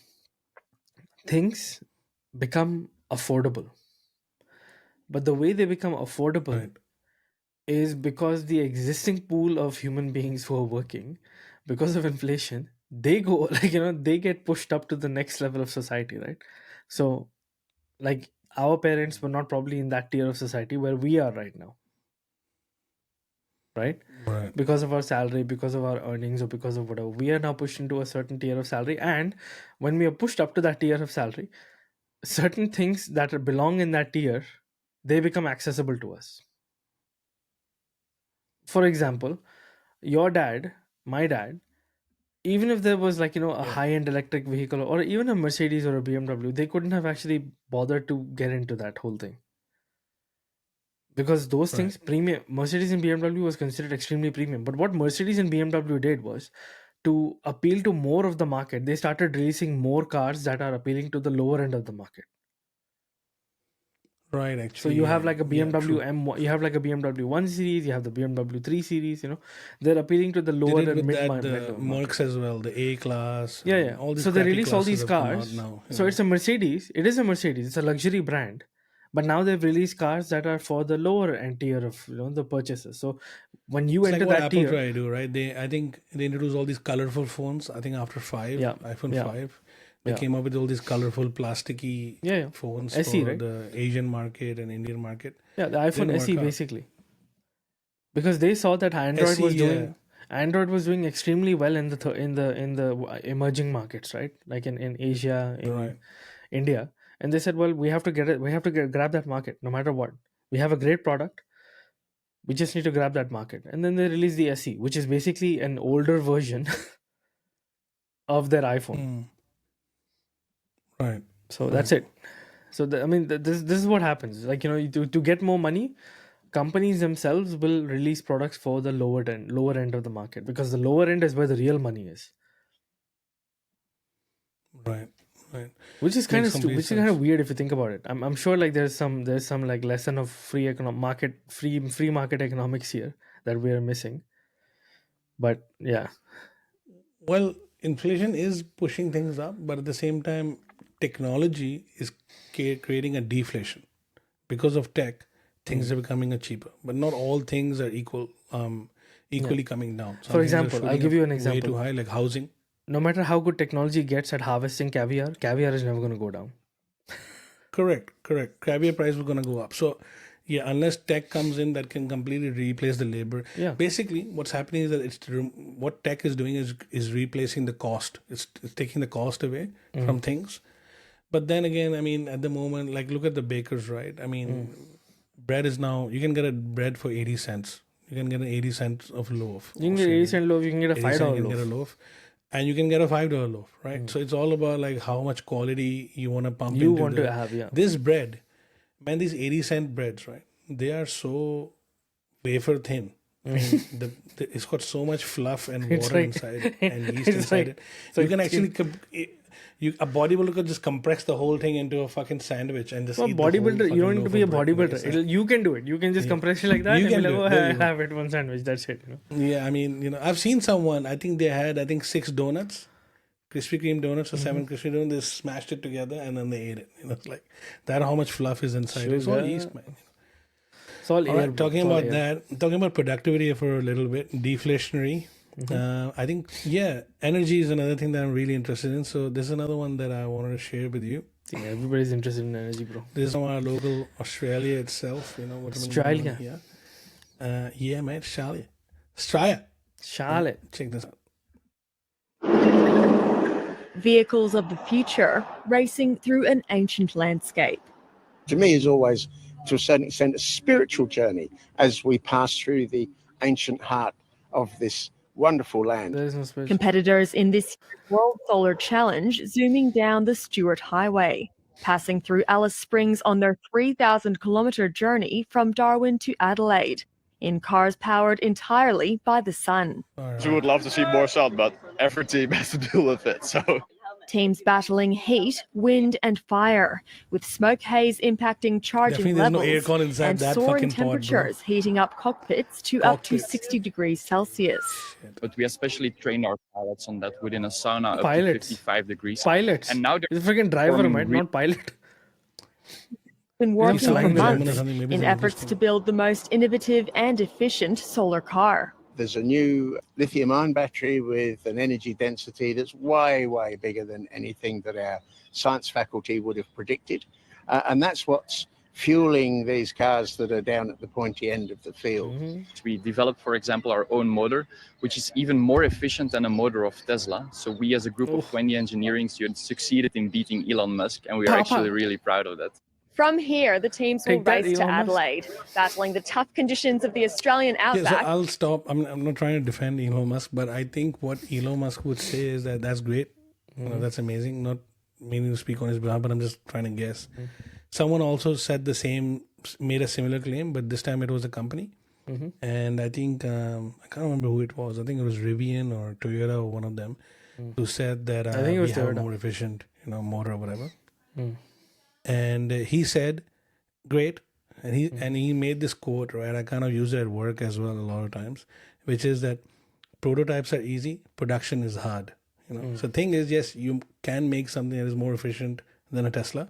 things become affordable, but the way they become affordable Right. is because the existing pool of human beings who are working, because of inflation, they go they get pushed up to the next level of society, right? So, like our parents were not probably in that tier of society where we are right now, right? Right. Because of our salary, because of our earnings, or because of whatever, we are now pushed into a certain tier of salary. And when we are pushed up to that tier of salary, certain things that belong in that tier, they become accessible to us. For example, your dad, my dad, even if there was a high-end electric vehicle or even a Mercedes or a BMW, they couldn't have actually bothered to get into that whole thing. Because those things, premium, Mercedes and BMW was considered extremely premium. But what Mercedes and BMW did was, to appeal to more of the market, they started releasing more cars that are appealing to the lower end of the market. Right. So Actually, you have like a yeah, BMW true. M1, you have like a BMW 1 Series, you have the BMW 3 Series. They're appealing to the They lower did and with mid that the level market. Mercs as well, the A class. Yeah, and yeah. All these So they crappy release all classes these have come out cars. now. So it's a Mercedes. It is a Mercedes. It's a luxury brand. But now they've released cars that are for the lower end tier of the purchases. So when you It's like enter what that Apple tier, try to do, right? I think they introduced all these colorful phones. I think after Yeah, iPhone yeah, 5, they yeah. came up with all these colorful plasticky Yeah. phones SE, for right? the Asian market and Indian market. Yeah, the iPhone Didn't SE work out. basically. Because they saw that Android SE, was yeah. doing Android was doing extremely well in the emerging markets, right? Like in Asia, in Right. India. And they said, well, we have to get it. We have to grab that market no matter what. We have a great product. We just need to grab that market. And then they released the SE, which is basically an older version of their iPhone. Right. So that's it. So this is what happens. Like to get more money, companies themselves will release products for the lower end of the market, because the lower end is where the real money is. Right. Right. Which is kind Makes of complete which is kind of sense. weird if you think about it. I'm sure like there's some like lesson of free market economics here that we are missing. But yeah, Well, inflation is pushing things up, but at the same time, technology is creating a deflation. Because of tech, things are becoming cheaper, but not all things are equally coming down. Some For things are example, I'll shooting give up you an way example. too high, like housing. No matter how good technology gets at harvesting caviar is never going to go down. Correct. Caviar price is going to go up. So, yeah, unless tech comes in that can completely replace the labor. Yeah. Basically, what's happening is that what tech is doing is replacing the cost. It's taking the cost away from things. But then again, I mean, at the moment, like look at the bakers, right? I mean, bread is now, you can get a bread for 80 cents. You can get an 80 cents of loaf. You can get 80-cent loaf, you can get a 80 $5 cent, you can loaf. get a loaf. And you can get a $5 loaf, right? So it's all about like how much quality you want to pump You into want to have, yeah. This bread, man, these 80-cent breads, right? They are so wafer thin. I mean, it's got so much fluff and It's water like- inside and yeast it's inside like- it. it's You like can actually a bodybuilder could just compress the whole thing into a fucking sandwich and just Well, eat the whole bodybuilder, you don't fucking need to loaf be a of bread on the bodybuilder. side. You can do it. You can just compress it like that You and be can like, do oh, it. There you go. have it one sandwich. That's it. Yeah, I mean, I've seen someone, I think they had, 6 donuts, Krispy Kreme donuts or 7 Krispy donuts. They smashed it together and then they ate it. It's like that. How much fluff is inside? It's all Sugar. yeast, man. It's all All air. right, bro. talking It's all about air. that, talking about productivity for a little bit, deflationary. I think, energy is another thing that I'm really interested in. So this is another one that I wanted to share with you. Yeah, everybody's interested in energy, bro. This is from our local Australia itself. What Australia. Yeah, man, Australia. Australia. Charlotte. Check this out. Vehicles of the future racing through an ancient landscape. To me, is always, to a certain extent, a spiritual journey as we pass through the ancient heart of this wonderful land. There is no space. Competitors in this year's World Solar Challenge zooming down the Stuart Highway, passing through Alice Springs on their 3,000-kilometre journey from Darwin to Adelaide, in cars powered entirely by the sun. We would love to see more sun, but every team has to deal with it. So Teams battling heat, wind and fire, with smoke haze impacting charging Definitely there's no levels aircon inside and that soaring fucking pod, bro. temperatures heating up cockpits to up to Cockpits. 60 degrees Celsius. But we especially train our pilots on that within a sauna up Pilots. to 55 degrees. Pilots. And now they're He's a freaking driver, forming mate, not pilot. Been working flying for the German or months something, maybe in it's efforts interesting. to build the most innovative and efficient solar car. There's a new lithium-ion battery with an energy density that's way, way bigger than anything that our science faculty would have predicted. And that's what's fueling these cars that are down at the pointy end of the field. We developed, for example, our own motor, which is even more efficient than a motor of Tesla. So we, as a group of 20 engineering students, succeeded in beating Elon Musk, and we are Papa. actually really proud of that. From here, the teams will Take that, race to Elon Musk. Adelaide, battling the tough conditions of the Australian Yeah, so outback. I'll stop. I'm not trying to defend Elon Musk, but I think what Elon Musk would say is that that's great. That's amazing. Not meaning to speak on his behalf, but I'm just trying to guess. Someone also said the same, made a similar claim, but this time it was a company. And I think, I can't remember who it was. I think it was Rivian or Toyota or one of them who said that I think it was we have a Toyota. more efficient, motor or whatever. And he said, great. And he made this quote, right? I kind of use it at work as well a lot of times, which is that prototypes are easy, production is hard. So the thing is, yes, you can make something that is more efficient than a Tesla,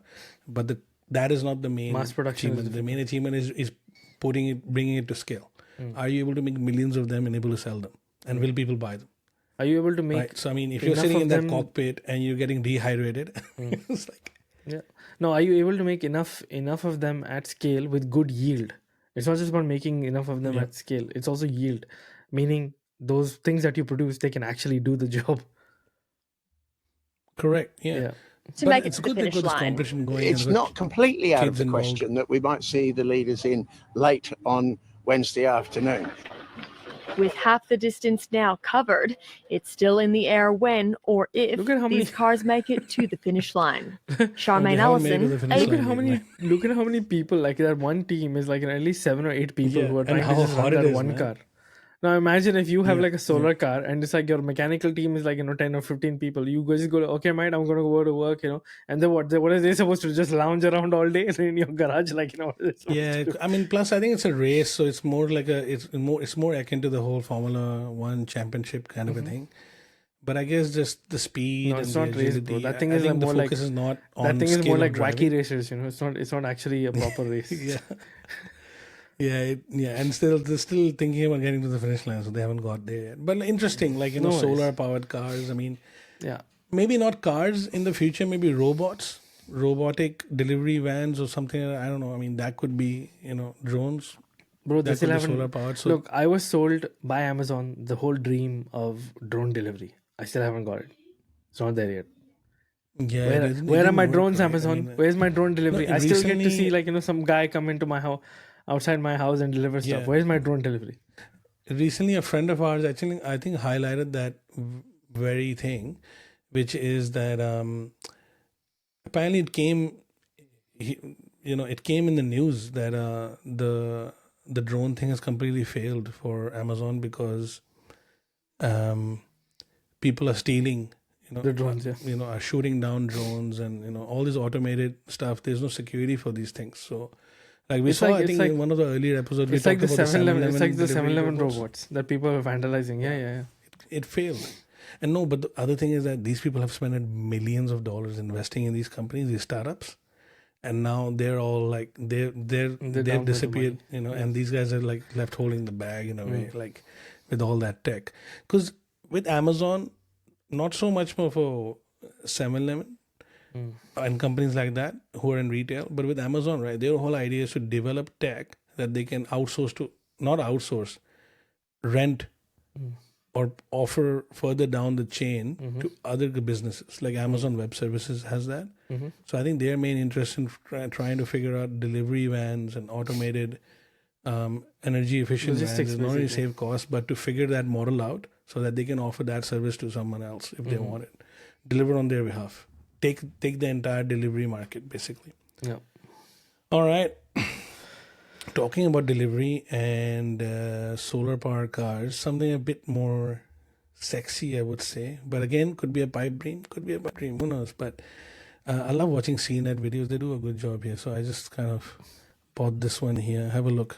but that is not the main Mass production is achievement. The main achievement is bringing it to scale. Are you able to make millions of them and able to sell them? And will people buy them? Are you able to make Right. So I mean, if you're enough sitting of in that them- cockpit and you're getting dehydrated, it's like, Yeah. No, are you able to make enough of them at scale with good yield? It's not just about making enough of them at scale. It's also yield, meaning those things that you produce, they can actually do the job. correct. Yeah. Yeah. To But make it it's to the good they've finish got this line. competition going. It's and got not completely out of kids the involved. question that we might see the leaders in late on Wednesday afternoon. With half the distance now covered, it's still in the air when or if Look at how many- these cars make it to the finish line. they Charmaine haven't made it to the Allison, finish Look line. at how many look at how many people, like that one team is like at least 7 or 8 people Yeah, who are and trying to how just run hard it that is, one man. car. Now imagine if you have like a solar car and it's like your mechanical team is like 10 or 15 people. You just go, okay, mate, I'm gonna go to work, and then what are they supposed to just lounge around all day in your garage, what are they supposed Yeah, to do? I mean, plus I think it's a race, so it's more like it's more akin to the whole Formula One championship kind of a thing. But I guess just the speed. No, and it's the not race, bro. agility, That thing I is think the more focus like is not on that thing is skill more of like driving. wacky races, It's not actually a proper race. Yeah. And still they're still thinking about getting to the finish line, so they haven't got there yet. But interesting, like No worries. solar powered cars. I mean, Yeah. maybe not cars in the future, maybe robots, robotic delivery vans or something. I don't know. I mean, that could be drones. Bro, they That still could be haven't. solar powered. So Look, I was sold by Amazon the whole dream of drone delivery. I still haven't got it. It's not there yet. yeah, Where, it didn't- it where are didn't my work, drones, right? I Amazon? mean, Where's my drone delivery? no, I still get to see recently- some guy come into my house, outside my house and deliver stuff. Yeah. Where's my drone delivery? recently a friend of ours actually, I think, highlighted that very thing, which is that apparently it came in the news that the drone thing has completely failed for Amazon because people are stealing The drones, yeah. are shooting down drones and all this automated stuff. There's no security for these things. So like we It's saw, like- I it's think like- in one of the earlier episodes, we It's like talked the about 7-Eleven. It's like the delivery 7-Eleven robots. robots that people are vandalizing. Yeah. It failed. And no, but the other thing is that these people have spent millions of dollars investing in these companies, these startups, and now they're all like they've down with the disappeared, money. and these guys are like left holding the bag in a way, like with all that tech. Because with Amazon, not so much more for 7-Eleven and companies like that who are in retail, but with Amazon, right? Their whole idea is to develop tech that they can outsource to, not outsource, rent or offer further down the chain to other businesses. Like Amazon Web Services has that. So I think their main interest in trying to figure out delivery vans and automated energy efficient vans Logistics, is not only basically. save costs, but to figure that model out so that they can offer that service to someone else if they want it, deliver on their behalf. Take the entire delivery market, basically. Yeah. All right. Talking about delivery and solar power cars, something a bit more sexy, I would say. But again, could be a pipe dream, who knows. But I love watching CNET videos. They do a good job here. So I just kind of bought this one here. Have a look.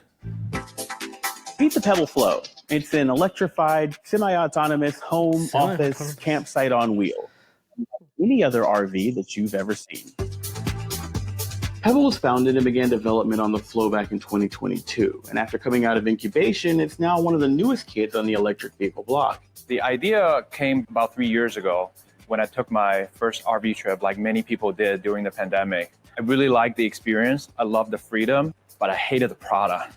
Meet the Pebble Flow. It's an electrified, semi-autonomous home, office, campsite on wheels. Any other RV that you've ever seen. Pebble was founded and began development on the Flow back in 2022. And after coming out of incubation, it's now one of the newest kids on the electric vehicle block. The idea came about 3 years ago when I took my first RV trip, like many people did during the pandemic. I really liked the experience. I loved the freedom, but I hated the product.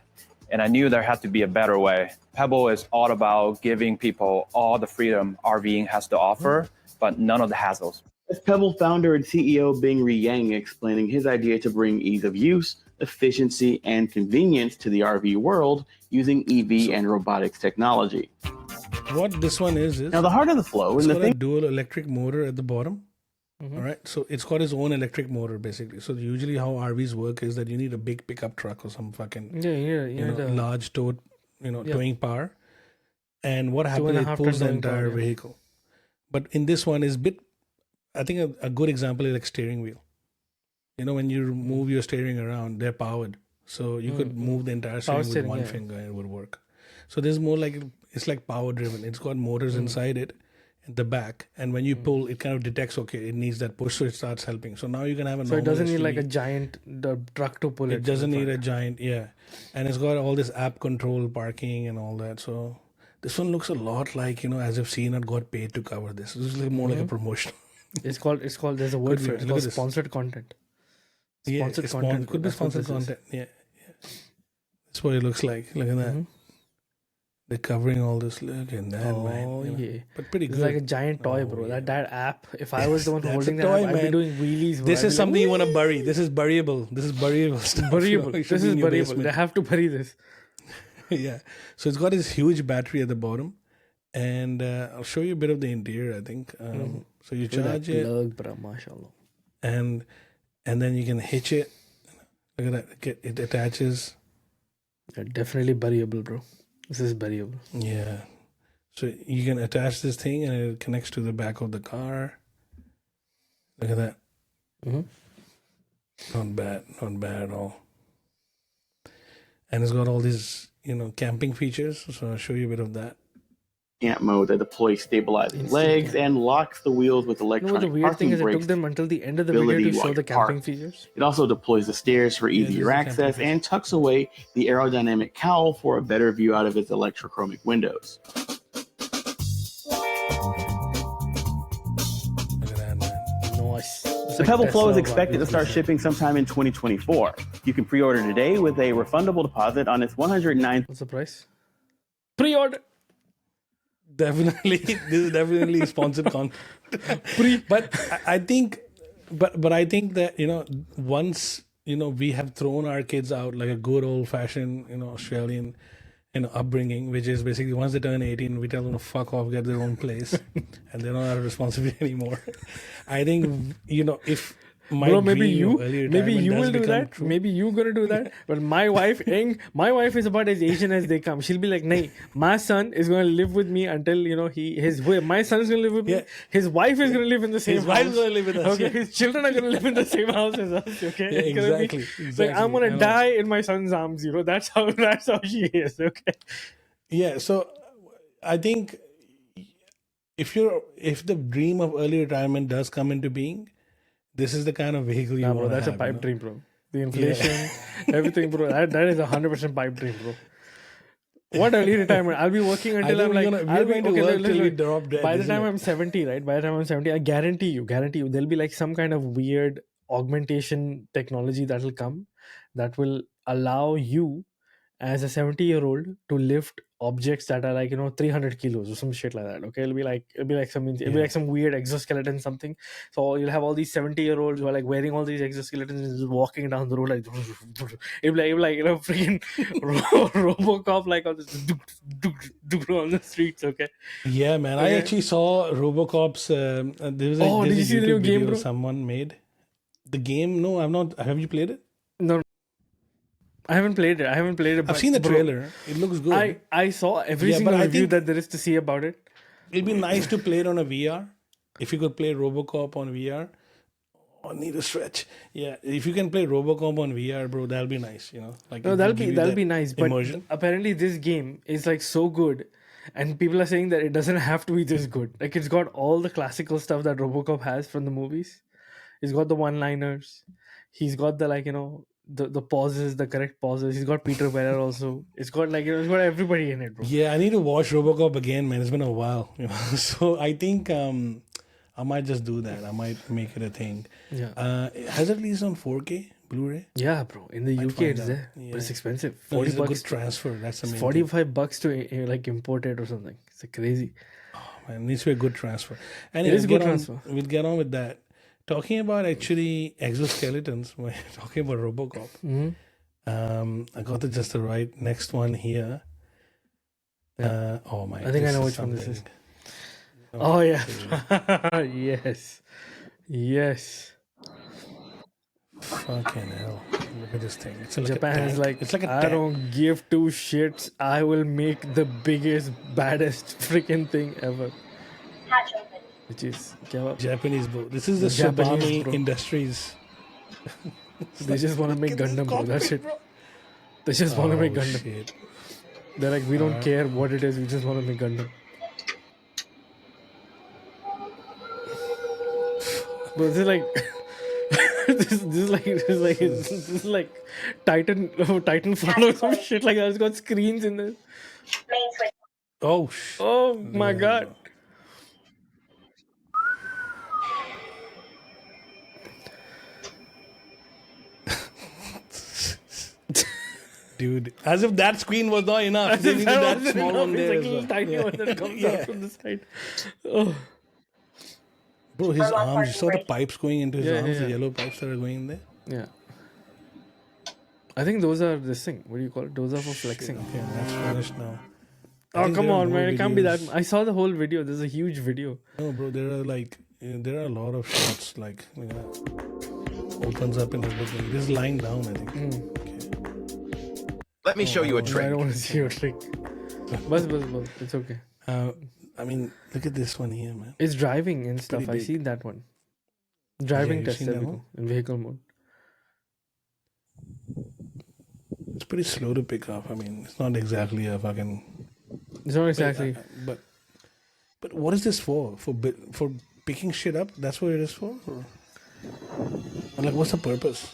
And I knew there had to be a better way. Pebble is all about giving people all the freedom RVing has to offer, but none of the hassles. That's Pebble founder and CEO Bing-Ri Yang explaining his idea to bring ease of use, efficiency, and convenience to the RV world using EV and robotics technology. What this one is Now, the heart of the Flow it's and the got thing. a dual electric motor at the bottom. All right, so it's got its own electric motor basically. So usually how RVs work is that you need a big pickup truck or some fucking large towed, towing power. And what happens? It 2.5 pulls the ton towing entire power, yeah. vehicle. But in this one is I think a good example is like steering wheel. When you move your steering around, they're powered, so you could move the entire steering with steering, one yeah. finger and it would work. So there's more like it's like power driven. It's got motors inside it at the back, and when you pull, it kind of detects it needs that push, so it starts helping. So now you can have a So it normal doesn't need like SUV. a giant truck to pull it. It doesn't need a giant, and it's got all this app control parking and all that. So this one looks a lot like as if CNET got paid to cover this. This is like more like a promotion. It's called. There's a word Could for be. it. It's Look called at this. sponsored content. Sponsored it's content. could be That's what sponsored this is. content. Yeah. That's what it looks like. Look at that. They're covering all this. Look at that, man. Oh yeah. But pretty It's good. like a giant toy, bro. yeah. That app. If I was the one That's holding a that toy, app, I'd be man. doing wheelies. Bro. This I'd be is something like, you want to bury. This is buryable. This is buryable stuff. buryable. It should This be is in your buryable. basement. They have to bury this. Yeah. So it's got this huge battery at the bottom. And I'll show you a bit of the interior, I think. So you charge it. Plug, bro. Mashallah. And then you can hitch it. Look at that. It attaches. Yeah, definitely buryable, bro. This is buryable. Yeah. So you can attach this thing and it connects to the back of the car. Look at that. Not bad at all. And it's got all these, camping features. So I'll show you a bit of that. Camp mode that deploys stabilizing Instant legs camp. and locks the wheels with You know what the electronic weird thing parking is? It took brakes. them until the end of the video ability to while show the you're parked. camping features. It also deploys the stairs for this is easier the access camping and tucks away the aerodynamic cowl for a better view out of its electrochromic windows. Look at that, man. Nice. The Pebble Flow is expected to start shipping sometime in 2024. You can pre-order today with a refundable deposit on its 109. What's the price? Pre-order. Definitely, this is definitely sponsored content. But I think that once we have thrown our kids out like a good old fashioned Australian upbringing, which is basically once they turn 18, we tell them to fuck off, get their own place, and they're not our responsibility anymore. I think if my Bro, maybe dream you of early maybe retirement you does will do become that. true. Maybe you gonna do that. But my wife is about as Asian as they come. She'll be like, "Nay, my son is gonna live with me until my son is gonna live with me. Yeah. His wife is gonna live in the same His house. wife's gonna live with us, Okay, yeah. his children are gonna live in the same house as us. Okay, Yeah, It's gonna be- exactly. it's like I'm I gonna know. die in my son's arms. That's how she is. Okay. Yeah, so I think if the dream of early retirement does come into being, this is the kind of vehicle you Nah, bro, want to that's have. a pipe dream, bro. The inflation, everything, bro. That is 100% pipe dream, bro. What early retirement? I'll be working until I'm like, we're going to work till we look, drop dead. by the isn't time it? I'm 70, right? By the time I'm 70, I guarantee you, there'll be like some kind of weird augmentation technology that will come that will allow you as a 70-year-old to lift objects that are like 300 kilos or some shit like that. Okay, it'll be like some weird exoskeleton something. So you'll have all these 70-year-olds who are like wearing all these exoskeletons and just walking down the road like it'll be like freaking Robocop like on the streets. Okay. Yeah, man. I actually saw Robocop's. There's did you a see the YouTube new game, video bro? someone made. The game? No, I've not. Have you played it? No, I haven't played it. I've But seen the bro, trailer. It looks good. I saw every Yeah, but single I review think- that there is to see about it. It'd be nice to play it on a VR. If you could play Robocop on VR. Oh, need a stretch. Yeah, if you can play Robocop on VR, bro, that'll be nice. Like No, it will that'll give you be that nice. But immersion. apparently, this game is like so good, and people are saying that it doesn't have to be this good. Like it's got all the classical stuff that RoboCop has from the movies. He's got the one-liners. He's got the the pauses, the correct pauses. He's got Peter Weller also. It's got it's got everybody in it, bro. Yeah, I need to watch Robocop again, man. It's been a while, So I think I might just do that. I might make it a thing. Yeah. Has it released on 4K Blu-ray? Yeah, bro. In the Might UK, find it's out. there, but it's Yeah. expensive. No, 40 it's a good bucks. transfer. That's the It's main 45 bucks to like import it or something. It's crazy. Man, it needs to be a good transfer. And It is a good transfer. We'll get on with that. Talking about actually exoskeletons, we're talking about Robocop. I got just the right next one here. Oh my! I think I know which one this is. Oh yeah. Yes. Yes. Fucking hell! Look at this thing. It's like Japan a is tank. like, It's like a I tank. don't give two shits. I will make the biggest, baddest freaking thing ever. Which is Japanese, bro. This is the Japanese, Subami bro. Industries. They just want to make look at this Gundam, bro. That's cockpit, it. They just want to make Gundam. Shit. They're like, we don't care what it is. We just want to make Gundam. But this is like, this is like Titanfall or some shit like that. It's got screens in there. Oh, Oh my god. dude! As if that screen was not enough. As They if needed that that wasn't small enough, one it's there like as a little well. tiny one that comes out from the side. Oh. Bro, his arms. You saw the pipes going into his Yeah, arms. yeah, The yeah. yellow pipes that are going in there. Yeah. I think those are this thing. What do you call it? Those are for flexing. Okay, that's finished now. I Oh, think come there are on, more man. It can't be that. videos. I saw the whole video. There's a huge video. No, bro, there are a lot of shots opens up into everything. This is lying down, I think. Let me show you a I trick. don't want to see your trick. Bus. It's okay. I mean, look at this one here, man. It's driving and stuff. pretty I big. seen that one. Driving you've test seen that everything one? in vehicle mode. It's pretty slow to pick up. I mean, it's not exactly a fucking. It's not exactly. But what is this for? For picking shit up? That's what it is for? Or like, what's the purpose?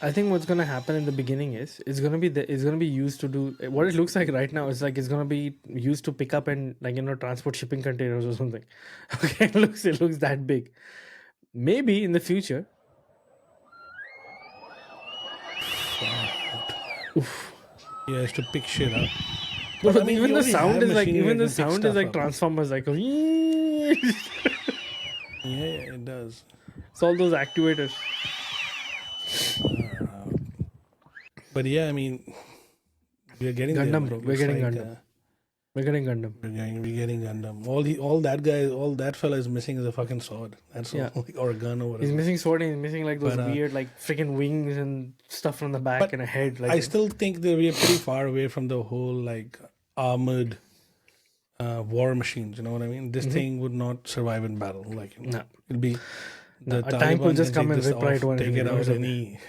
I think what's gonna happen in the beginning is it's gonna be used to do what it looks like right now. It's like it's gonna be used to pick up and transport shipping containers or something. Okay, it looks that big. Maybe in the future. Yeah, it's to pick shit up. But I mean, even you the already sound have is like machinery even the that can pick sound is stuff like up. Transformers like Yeah, it does. it's all those actuators. But yeah, I mean, we're getting there, Gundam, man. bro. It We're looks getting like, Gundam. We're getting Gundam. We're getting Gundam. All that fella is missing is a fucking sword. That's Yeah. all, or a gun or whatever. He's missing sword and he's missing like those But, weird like freaking wings and stuff from the back but and a head. Like I still think that we are pretty far away from the whole like armored war machines. You know what I mean? This thing would not survive in battle. Like, No. it'd be The a tank will Taliban just can come take and this rip right off, one. take it out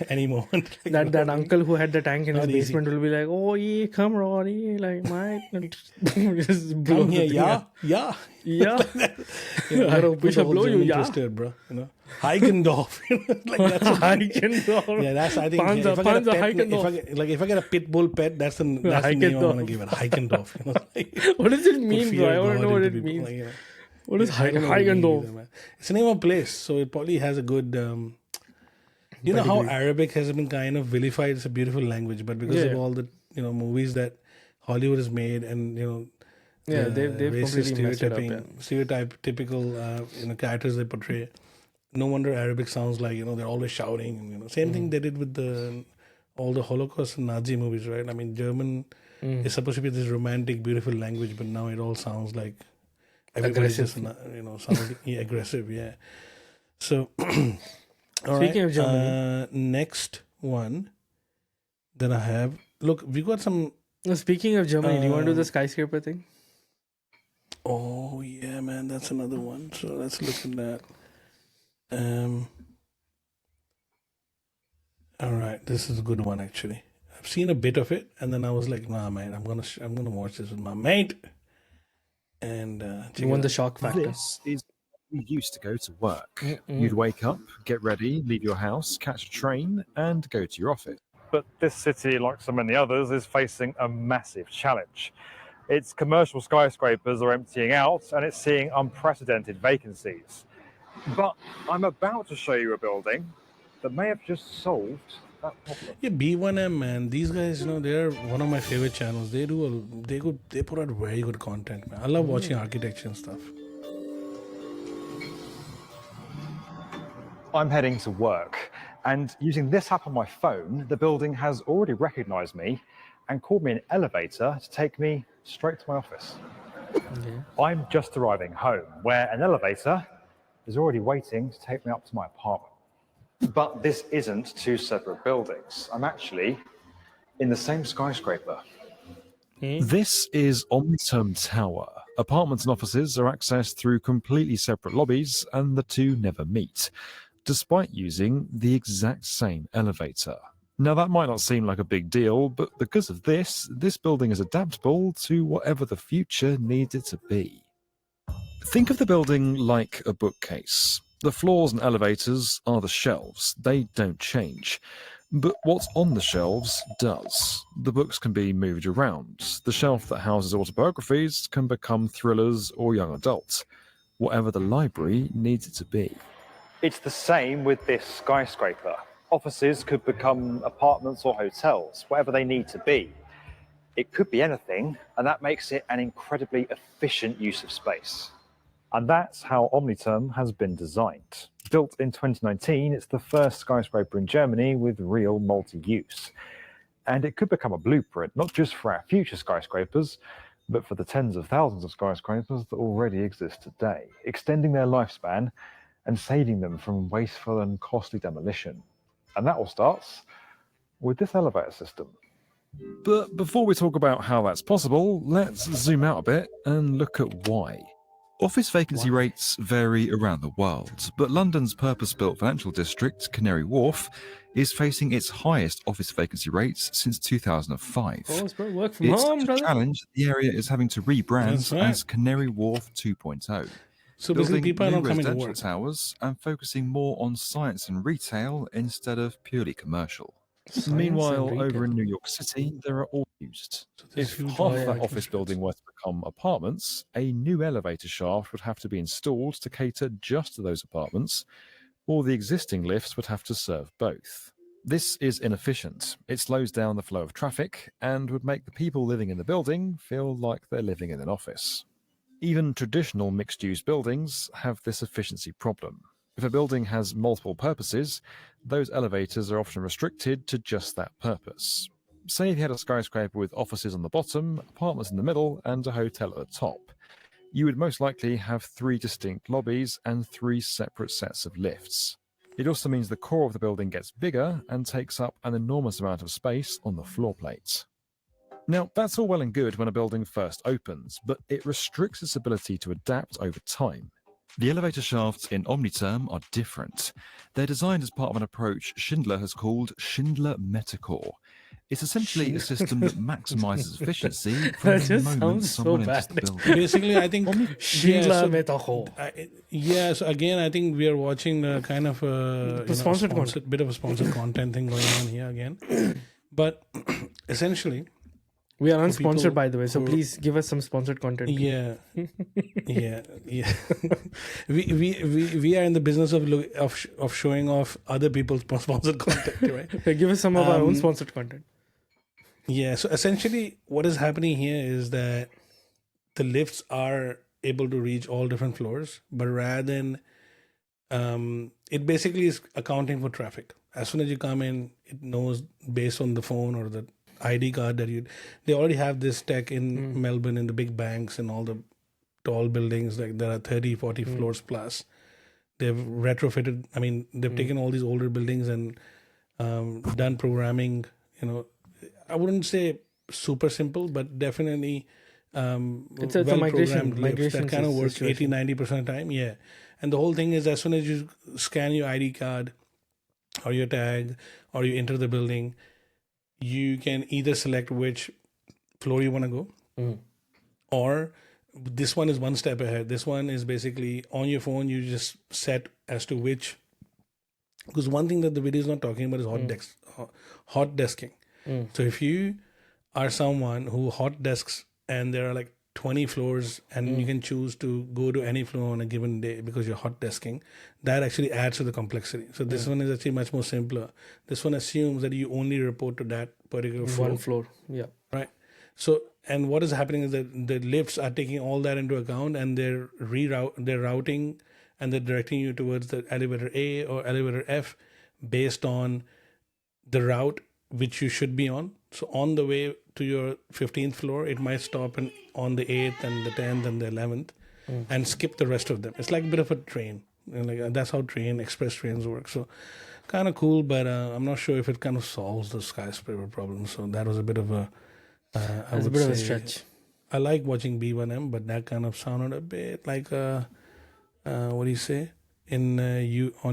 any moment. Like, That uncle who had the tank in his Not easy. basement will be like, "Oh yeah, come Rory, like mate, just blow Come the here, thing yeah, up. yeah. Yeah, You know, gotta we put the shall whole blow you, German yeah." twisted, bro. You know, Heikendorf. Like that's Heikendorf. yeah. That's I think Panzer, if I get a Panzer pet, Heikendorf. if I get a pit bull pet, that's the name I want to Heikendorf. give it. Heikendorf. You know, like, What does it put mean, fear bro? I of want to God know what into it people, means. like, you know. What is I don't know what it means Heikendorf? either, man. It's the name of a place, so it probably has a good. You know how Pedigree. Arabic has been kind of vilified. It's a beautiful language, but because of Yeah. all the movies that Hollywood has made, and Yeah, the they've racist completely messed it up. stereotypical characters they portray. No wonder Arabic sounds like they're always shouting. And, same thing they did with all the Holocaust and Nazi movies, right? I mean, German is supposed to be this romantic, beautiful language, but now it all sounds like everybody's just sounds aggressive. Yeah. So, all Speaking right, of Germany, next one. Then I have we got some. Speaking of Germany, do you want to do the skyscraper thing? Oh yeah, man, that's another one. So let's look at that. All right, this is a good one actually. I've seen a bit of it, and then I was like, nah, man, I'm gonna watch this with my mate. And You want the shock factor? This is you used to go to work. Mm-mm. You'd wake up, get ready, leave your house, catch a train, and go to your office. But this city, like so many others, is facing a massive challenge. Its commercial skyscrapers are emptying out, and it's seeing unprecedented vacancies. But I'm about to show you a building that may have just solved that problem. Yeah, B1M, man. These guys, they're one of my favorite channels. They put out very good content, man. I love watching architecture and stuff. I'm heading to work, and using this app on my phone, the building has already recognized me and called me an elevator to take me straight to my office. I'm just arriving home, where an elevator is already waiting to take me up to my apartment. But this isn't two separate buildings. I'm actually in the same skyscraper. This is Omnitum Tower. Apartments and offices are accessed through completely separate lobbies, and the two never meet, despite using the exact same elevator. Now, that might not seem like a big deal, but because of this building is adaptable to whatever the future needs it to be. Think of the building like a bookcase. The floors and elevators are the shelves. They don't change. But what's on the shelves does. The books can be moved around. The shelf that houses autobiographies can become thrillers or young adult. Whatever the library needs it to be. It's the same with this skyscraper. Offices could become apartments or hotels, whatever they need to be. It could be anything, and that makes it an incredibly efficient use of space. And that's how Omnitum has been designed. Built in 2019, it's the first skyscraper in Germany with real multi-use. And it could become a blueprint, not just for our future skyscrapers, but for the tens of thousands of skyscrapers that already exist today, extending their lifespan and saving them from wasteful and costly demolition. And that all starts with this elevator system. But before we talk about how that's possible, let's zoom out a bit and look at why. Office vacancy rates vary around the world, but London's purpose-built financial district, Canary Wharf, is facing its highest office vacancy rates since 2005. Oh, it's probably work from It's home, such a brother. challenge that the area is having to rebrand That's right. as Canary Wharf 2.0. So basically, building people are new not coming to residential work. towers and focusing more on science and retail instead of purely commercial. Science Meanwhile, and over retail. in New York City, there are all used. there's If huge half high that vacancy office building were to become apartments, a new elevator shaft would have to be installed to cater just to those apartments, or the existing lifts would have to serve both. This is inefficient. It slows down the flow of traffic and would make the people living in the building feel like they're living in an office. Even traditional mixed-use buildings have this efficiency problem. If a building has multiple purposes, those elevators are often restricted to just that purpose. Say if you had a skyscraper with offices on the bottom, apartments in the middle, and a hotel at the top. You would most likely have 3 distinct lobbies and 3 separate sets of lifts. It also means the core of the building gets bigger and takes up an enormous amount of space on the floor plates. Now, that's all well and good when a building first opens, but it restricts its ability to adapt over time. The elevator shafts in Omniterm are different. They're designed as part of an approach Schindler has called Schindler Metacore. It's essentially a system that maximizes efficiency from That the just moment sounds so someone enters bad. the building. Basically, I think Schindler Metacore. So again, I think we are watching kind of a Sponsored sponsored bit of a sponsored content thing going on here again. But essentially, We are for unsponsored, people by the way, so who- please give us some sponsored content. Yeah, yeah. we are in the business of showing off other people's sponsored content, right? Okay, give us some of our own sponsored content. Yeah. So essentially, what is happening here is that the lifts are able to reach all different floors, but rather than it basically is accounting for traffic. As soon as you come in, it knows based on the phone or the ID card that they already have this tech in Melbourne, in the big banks and all the tall buildings, like there are 30, 40 floors plus. They've retrofitted, they've taken all these older buildings and done programming, I wouldn't say super simple, but definitely It's a well-programmed lifts migration that kind of work situation. 80-90% of the time. Yeah. And the whole thing is, as soon as you scan your ID card or your tag or you enter the building, you can either select which floor you want to go, or this one is one step ahead. This one is basically on your phone, you just set as to which, because one thing that the video is not talking about is hot desking. So if you are someone who hot desks and there are like 20 floors and you can choose to go to any floor on a given day because you're hot desking, that actually adds to the complexity. So this one is actually much more simpler. This one assumes that you only report to that particular floor. One floor, yeah. Right. So, and what is happening is that the lifts are taking all that into account and they're routing and they're directing you towards the elevator A or elevator F based on the route which you should be on. So on the way to your 15th floor, it might stop on the 8th and the 10th and the 11th and skip the rest of them. It's like a bit of a train. That's how express trains work. So kind of cool, but I'm not sure if it kind of solves the skyscraper problem. So that was a bit of a That's a bit of a stretch. I like watching B1M, but that kind of sounded a bit like what do you say on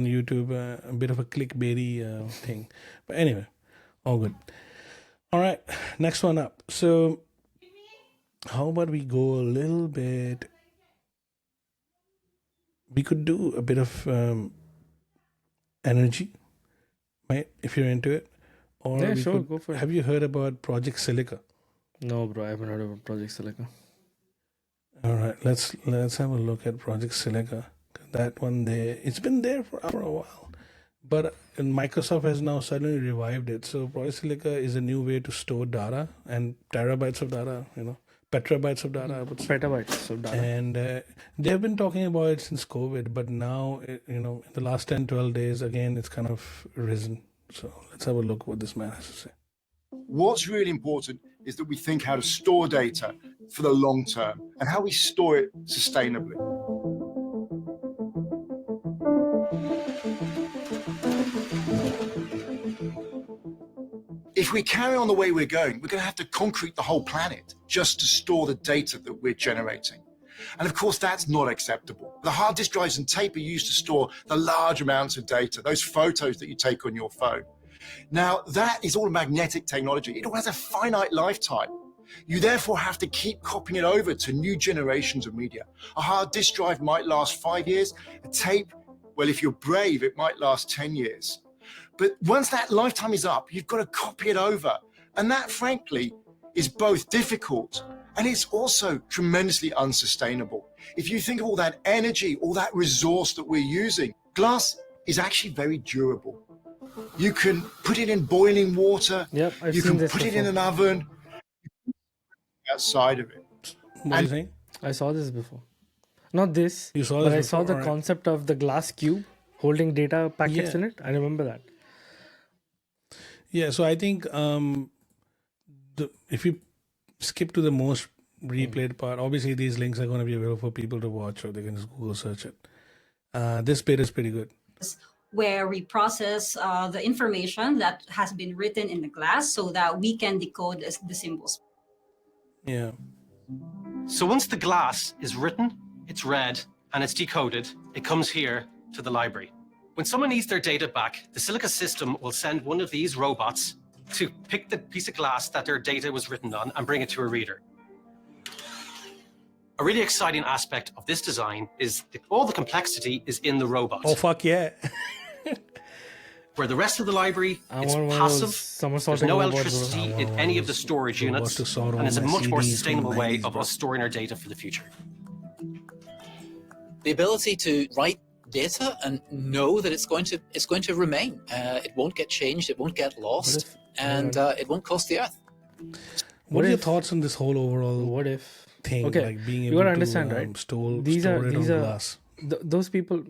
YouTube, a bit of a clickbaity thing. But anyway, all good. All right, next one up. So how about we go a little bit? We could do a bit of energy, right? If you're into it. Or Yeah, we sure, could- go for it. Have you heard about Project Silica? No, bro, I haven't heard about Project Silica. All right, let's have a look at Project Silica. That one there, it's been there for a while, but Microsoft has now suddenly revived it. So Project Silica is a new way to store data and terabytes of data, petabytes of data, I would say. Petabytes of data. And they've been talking about it since COVID, but now, in the last 10, 12 days, again, it's kind of risen. So let's have a look what this man has to say. What's really important is that we think how to store data for the long term and how we store it sustainably. If we carry on the way we're going, we're going to have to concrete the whole planet just to store the data that we're generating. And of course, that's not acceptable. The hard disk drives and tape are used to store the large amounts of data, those photos that you take on your phone. Now, that is all magnetic technology. It all has a finite lifetime. You therefore have to keep copying it over to new generations of media. A hard disk drive might last 5 years. A tape, well, if you're brave, it might last 10 years. But once that lifetime is up, you've got to copy it over. And that, frankly, is both difficult and it's also tremendously unsustainable. If you think of all that energy, all that resource that we're using, glass is actually very durable. You can put it in boiling water. Yep, I've you seen can this put it in before. an oven. Outside of it. What are you saying? I saw this before. Not this, You saw but this I saw before? the Alright. concept of the glass cube holding data packets Yeah. in it. I remember that. Yeah, so I think if you skip to the most replayed part, obviously these links are going to be available for people to watch, or they can just Google search it. This bit is pretty good. Where we process the information that has been written in the glass so that we can decode the symbols. Yeah. So once the glass is written, it's read, and it's decoded, it comes here to the library. When someone needs their data back, the Silica system will send one of these robots to pick the piece of glass that their data was written on and bring it to a reader. A really exciting aspect of this design is that all the complexity is in the robot. Oh, fuck yeah. Where the rest of the library, it's passive, there's no electricity in any of the storage units, and it's a much more sustainable way of us storing our data for the future. The ability to write data and know that it's going to remain. It won't get changed, it won't get lost, and it won't cost the earth. What are your thoughts on this whole overall thing? Okay, Like being you able gotta to understand, right? store These it are on glass. those people.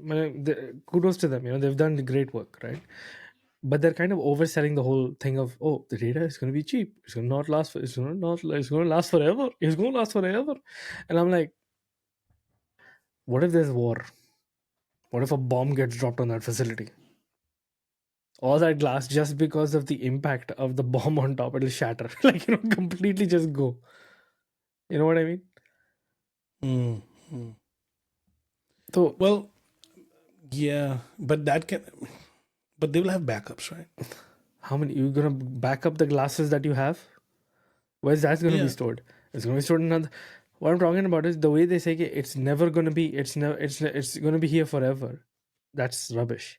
Kudos to them. You know, they've done great work, right? But they're kind of overselling the whole thing of, oh, the data is going to be cheap. It's going to not last. It's going to last forever. It's going to last forever. And I'm like, what if there's war? What if a bomb gets dropped on that facility? All that glass, just because of the impact of the bomb on top, it'll shatter. Like, you know, completely just go. You know what I mean? So, well, yeah, but but they will have backups, right? How many? You're gonna back up the glasses that you have? Where's that gonna be stored? It's gonna be stored in another. What I'm talking about is the way they say it's never gonna be. It's gonna be here forever. That's rubbish.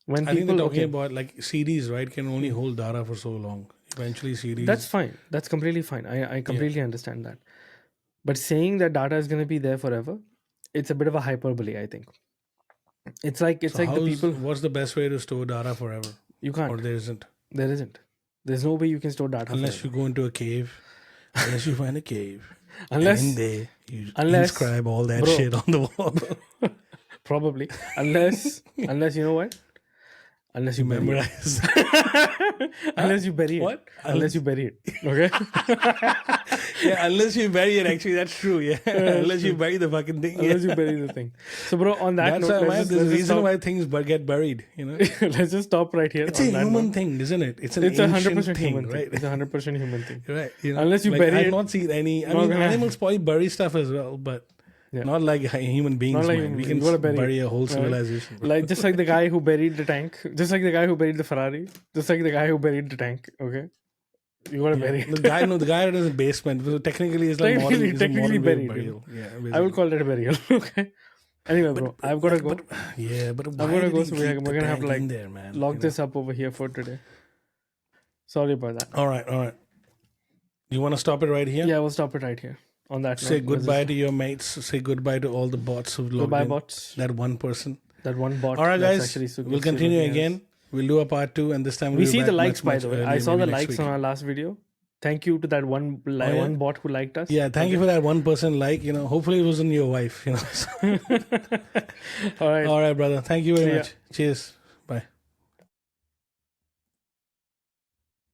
When I think people they're talking about like CDs, right? Can only hold data for so long. Eventually, CDs. That's fine. That's completely fine. I completely understand that. But saying that data is going to be there forever, it's a bit of a hyperbole, I think. It's like the people. What's the best way to store data forever? You can't. Or there isn't. There isn't. There's no way you can store data unless forever. you go into a cave. Unless you find a cave. Unless and in there you inscribe all that shit on the wall. Probably. Unless you know what? Unless you memorize. Unless you bury it. What? Unless you bury it. Okay? Yeah, unless you bury it, actually, that's true. Yeah. Unless you bury the fucking thing. Unless you bury the thing. So, bro, on that that's note, there's a reason why things get buried, you know? Let's just stop right here. It's a human thing, isn't it? It's an ancient 100% thing, human right? thing. It's a 100% human thing. Right. You know, Unless you like, bury I've it. not seen any. I mean, animals probably bury stuff as well, but not like human beings. Not like man. We you can gotta bury a whole right? civilization. Like just like the guy who buried the tank, just like the guy who buried the Ferrari, just like the guy who buried the tank. Okay, you gotta bury it. The guy that is in basement. So technically, it's like modern way of buried. burial. Yeah, I would call that a burial. Okay. Anyway, bro, I've got to go. But I'm why gonna did go. he So keep we're gonna have to the like tank in there, man? lock this up over here for today. Sorry about that. All right. You want to stop it right here? Yeah, we'll stop it right here. On that Say note, goodbye to your mates. Say goodbye to all the bots who've logged Goodbye, in. bots. That one person. That one bot. All right, that's guys. actually so We'll continue again. We'll do a part 2, and this time We we'll see be the back likes, much, by the way. much I saw earlier, the maybe likes next on week. our last video. Thank you to that one one bot who liked us. Yeah, thank you for that one person like. You know, hopefully it wasn't your wife. You know. All right. All right, brother. Thank you very See ya. much. Cheers.